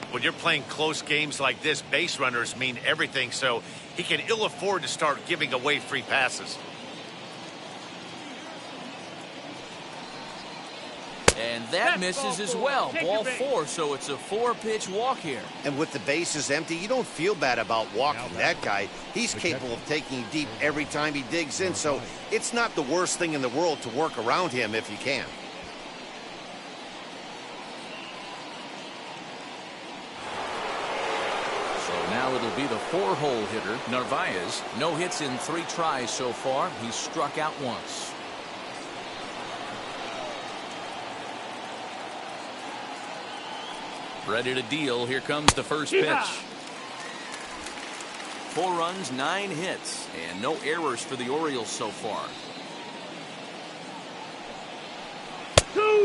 When you're playing close games like this, base runners mean everything, so he can ill afford to start giving away free passes. And that misses as well. Ball 4, so it's a 4-pitch walk here. And with the bases empty, you don't feel bad about walking that guy. He's capable of taking deep every time he digs in, so it's not the worst thing in the world to work around him if you can. So now it'll be the 4-hole hitter, Narvaez. No hits in 3 tries so far. He's struck out once. Ready to deal. Here comes the first pitch. 4 runs, 9 hits, and no errors for the Orioles so far.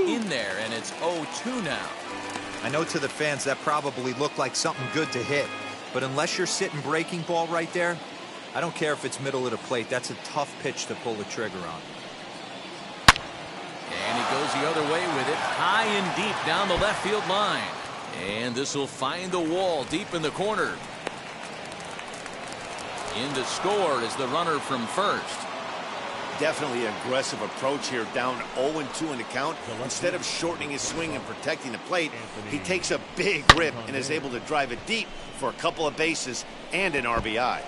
In there, and it's 0-2 now. I know to the fans that probably looked like something good to hit, but unless you're sitting breaking ball right there, I don't care if it's middle of the plate. That's a tough pitch to pull the trigger on. And he goes the other way with it, high and deep down the left field line. And this will find the wall deep in the corner. In to score is the runner from first. Definitely aggressive approach here, down 0-2 in the count. Instead of shortening his swing and protecting the plate, he takes a big rip and is able to drive it deep for a couple of bases and an RBI.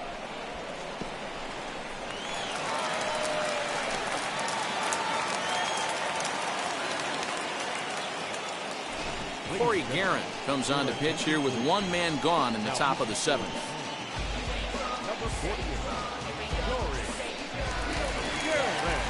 Corey Guerin comes on to pitch here with 1 man gone in the top of the 7th. Number 40, Corey Guerin.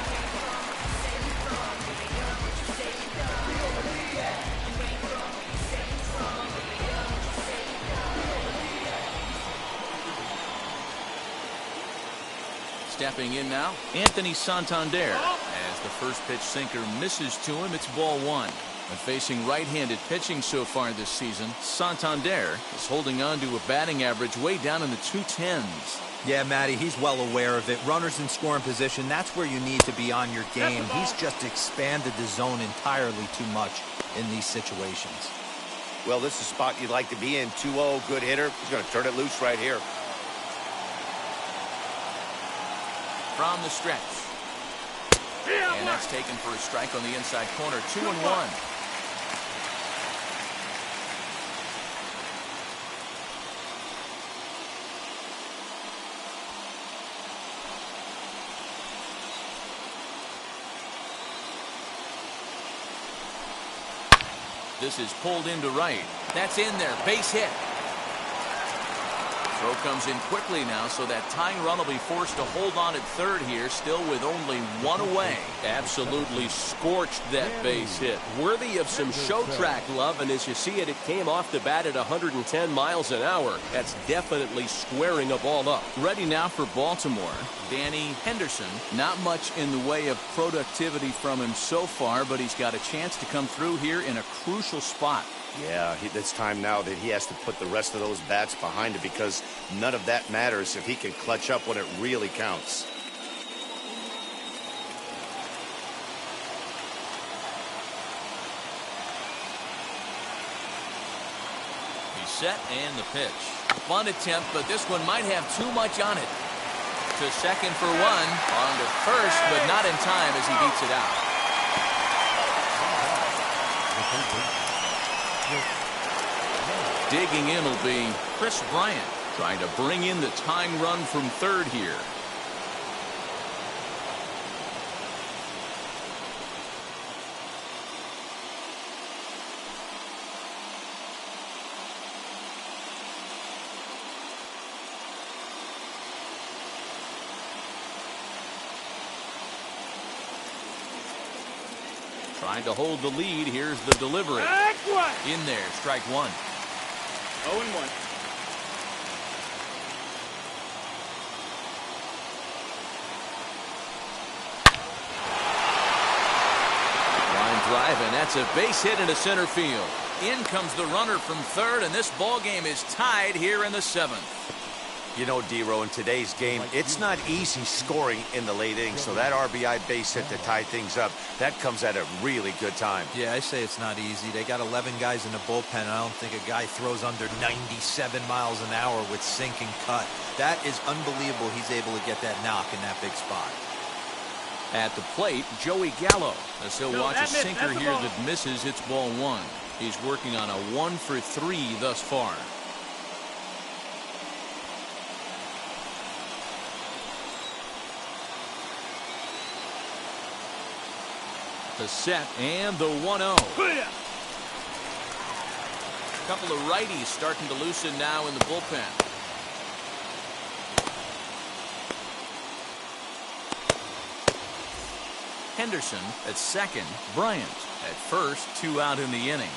Stepping in now, Anthony Santander. As the first pitch sinker misses to him, it's ball 1. And facing right-handed pitching so far this season, Santander is holding on to a batting average way down in the 210s. Yeah, Matty, he's well aware of it. Runners in scoring position, that's where you need to be on your game. He's just expanded the zone entirely too much in these situations. Well, this is a spot you'd like to be in. 2-0, good hitter. He's going to turn it loose right here. From the stretch. And that's taken for a strike on the inside corner. 2-1. This is pulled into right. That's in there. Base hit. Throw comes in quickly now, so that tying run will be forced to hold on at third here, still with only 1 away. Absolutely scorched that base hit. Worthy of some show track love, and as you see it, it came off the bat at 110 miles an hour. That's definitely squaring a ball up. Ready now for Baltimore. Danny Henderson. Not much in the way of productivity from him so far, but he's got a chance to come through here in a crucial spot. Yeah, it's time now that he has to put the rest of those bats behind it, because none of that matters if he can clutch up when it really counts. He's set and the pitch. Bunt attempt, but this one might have too much on it. To second for one, on to first, but not in time as he beats it out. Digging in will be Chris Bryant, trying to bring in the tying run from third here. Trying to hold the lead. Here's the delivery. In there, strike one. 0-1. Line drive, and that's a base hit into center field. In comes the runner from third, and this ball game is tied here in the seventh. You know, D-Row, in today's game, it's not easy scoring in the late innings, so that RBI base hit to tie things up, that comes at a really good time. Yeah, I say it's not easy. They got 11 guys in the bullpen, and I don't think a guy throws under 97 miles an hour with sink and cut. That is unbelievable he's able to get that knock in that big spot. At the plate, Joey Gallo, as he'll watch a sinker here that misses. It's ball one. He's working on a 1-for-3 thus far. The set and the 1-0. A couple of righties starting to loosen now in the bullpen. Henderson at second, Bryant at first, 2 out in the inning.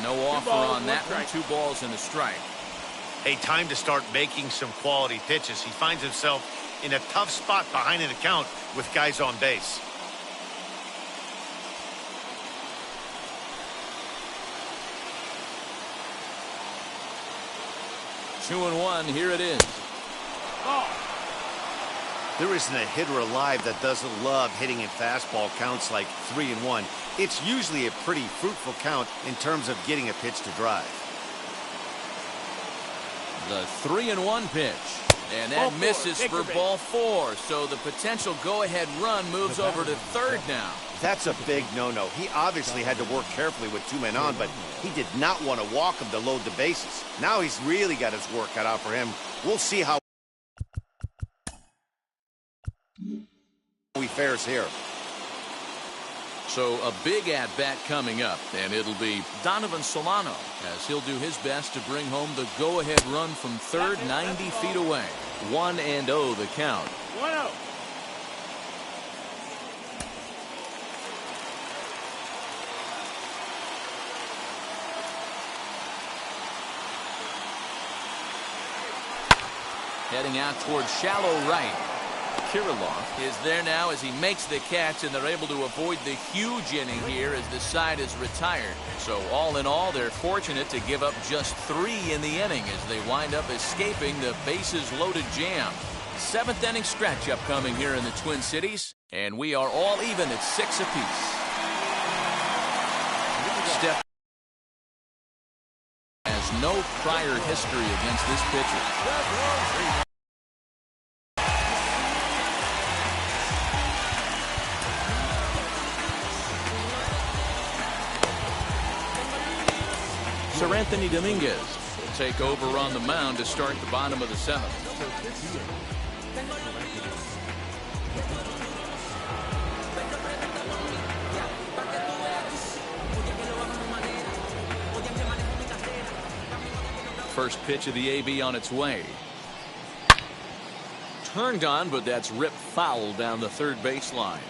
No offer on that one. 2 balls and a strike. Hey, time to start making some quality pitches. He finds himself in a tough spot behind an account with guys on base. Two and one, here it is. There isn't a hitter alive that doesn't love hitting in fastball counts like 3-1. It's usually a pretty fruitful count in terms of getting a pitch to drive. The 3-1 pitch. And that misses for ball 4. So the potential go-ahead run moves over to third now. That's a big no-no. He obviously had to work carefully with 2 men on, but he did not want to walk him to load the bases. Now he's really got his work cut out for him. We'll see how he fares here. So a big at-bat coming up, and it'll be Donovan Solano as he'll do his best to bring home the go-ahead run from third, 90 feet away. 1-0 the count. 1-0. Heading out towards shallow right. Kirilloff is there now as he makes the catch, and they're able to avoid the huge inning here as the side is retired. So all in all, they're fortunate to give up just 3 in the inning as they wind up escaping the bases loaded jam. 7th inning stretch upcoming here in the Twin Cities, and we are all even at 6 apiece. Steph has no prior history against this pitcher. Sir Anthony Dominguez will take over on the mound to start the bottom of the 7th. First pitch of the AB on its way. Turned on, but that's ripped foul down the third baseline.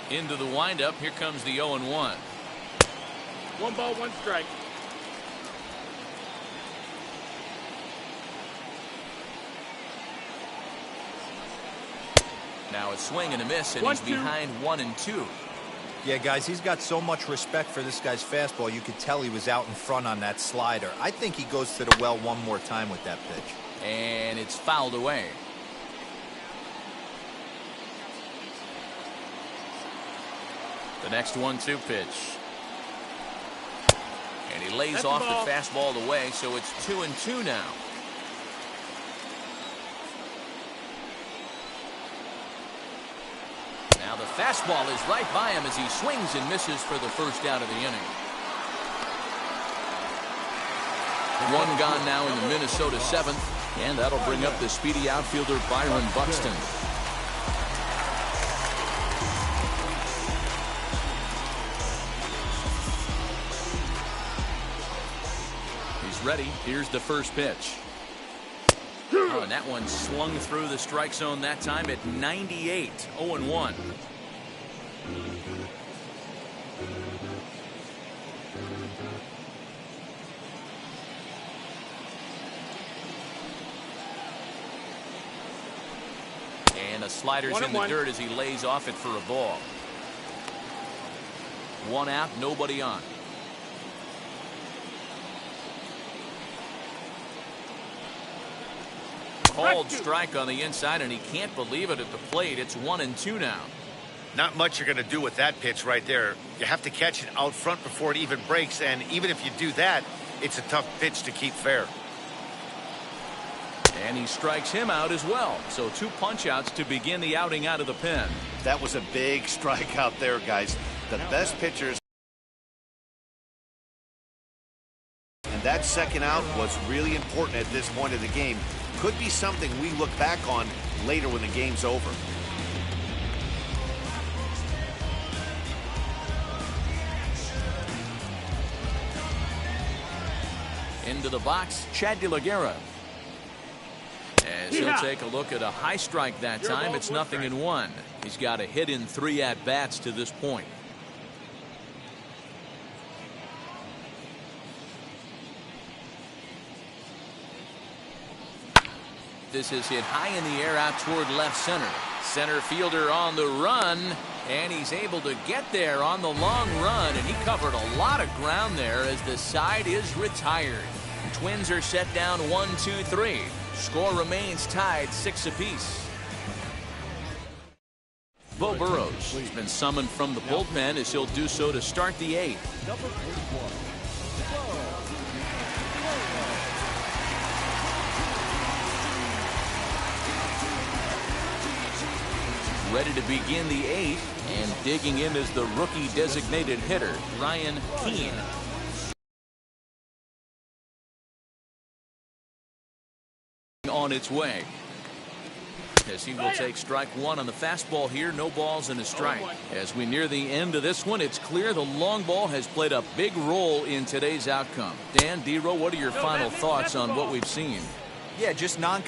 Into the windup. Here comes the 0-1. 1 ball, 1 strike. Now a swing and a miss, and he's behind 1-2. Yeah, guys, he's got so much respect for this guy's fastball. You could tell he was out in front on that slider. I think he goes to the well one more time with that pitch. And it's fouled away. The next 1-2 pitch. And he lays off the fastball away, so it's 2-2 now. Now the fastball is right by him as he swings and misses for the first out of the inning. One gone now in the Minnesota seventh, and that'll bring up the speedy outfielder Byron Buxton. He's ready. Here's the first pitch. Oh, and that one swung through the strike zone that time at 98, 0-1. And a slider's in the dirt as he lays off it for a ball. One out, nobody on. Called strike on the inside, and he can't believe it at the plate. It's 1-2 now. Not much you're going to do with that pitch right there. You have to catch it out front before it even breaks, and even if you do that, it's a tough pitch to keep fair. And he strikes him out as well. So 2 punch-outs to begin the outing out of the pen. That was a big strike out there, guys. The best pitchers. And that second out was really important at this point of the game. Could be something we look back on later when the game's over. Into the box, Chad De La Guerra. As he'll take a look at a high strike that time, it's 0-1. He's got a hit in 3 at-bats to this point. This is hit high in the air out toward left center. Center fielder on the run, and he's able to get there on the long run, and he covered a lot of ground there as the side is retired. Twins are set down 1-2-3. Score remains tied 6 apiece. Bo Burrows has been summoned from the bullpen as he'll do so to start the 8th. Number 41. Ready to begin the 8th, and digging in is the rookie designated hitter, Ryan Keane. On its way. As he will take strike 1 on the fastball here, no balls and a strike. As we near the end of this one, it's clear the long ball has played a big role in today's outcome. Dan, D-Row, what are your final thoughts on what we've seen? Yeah, just non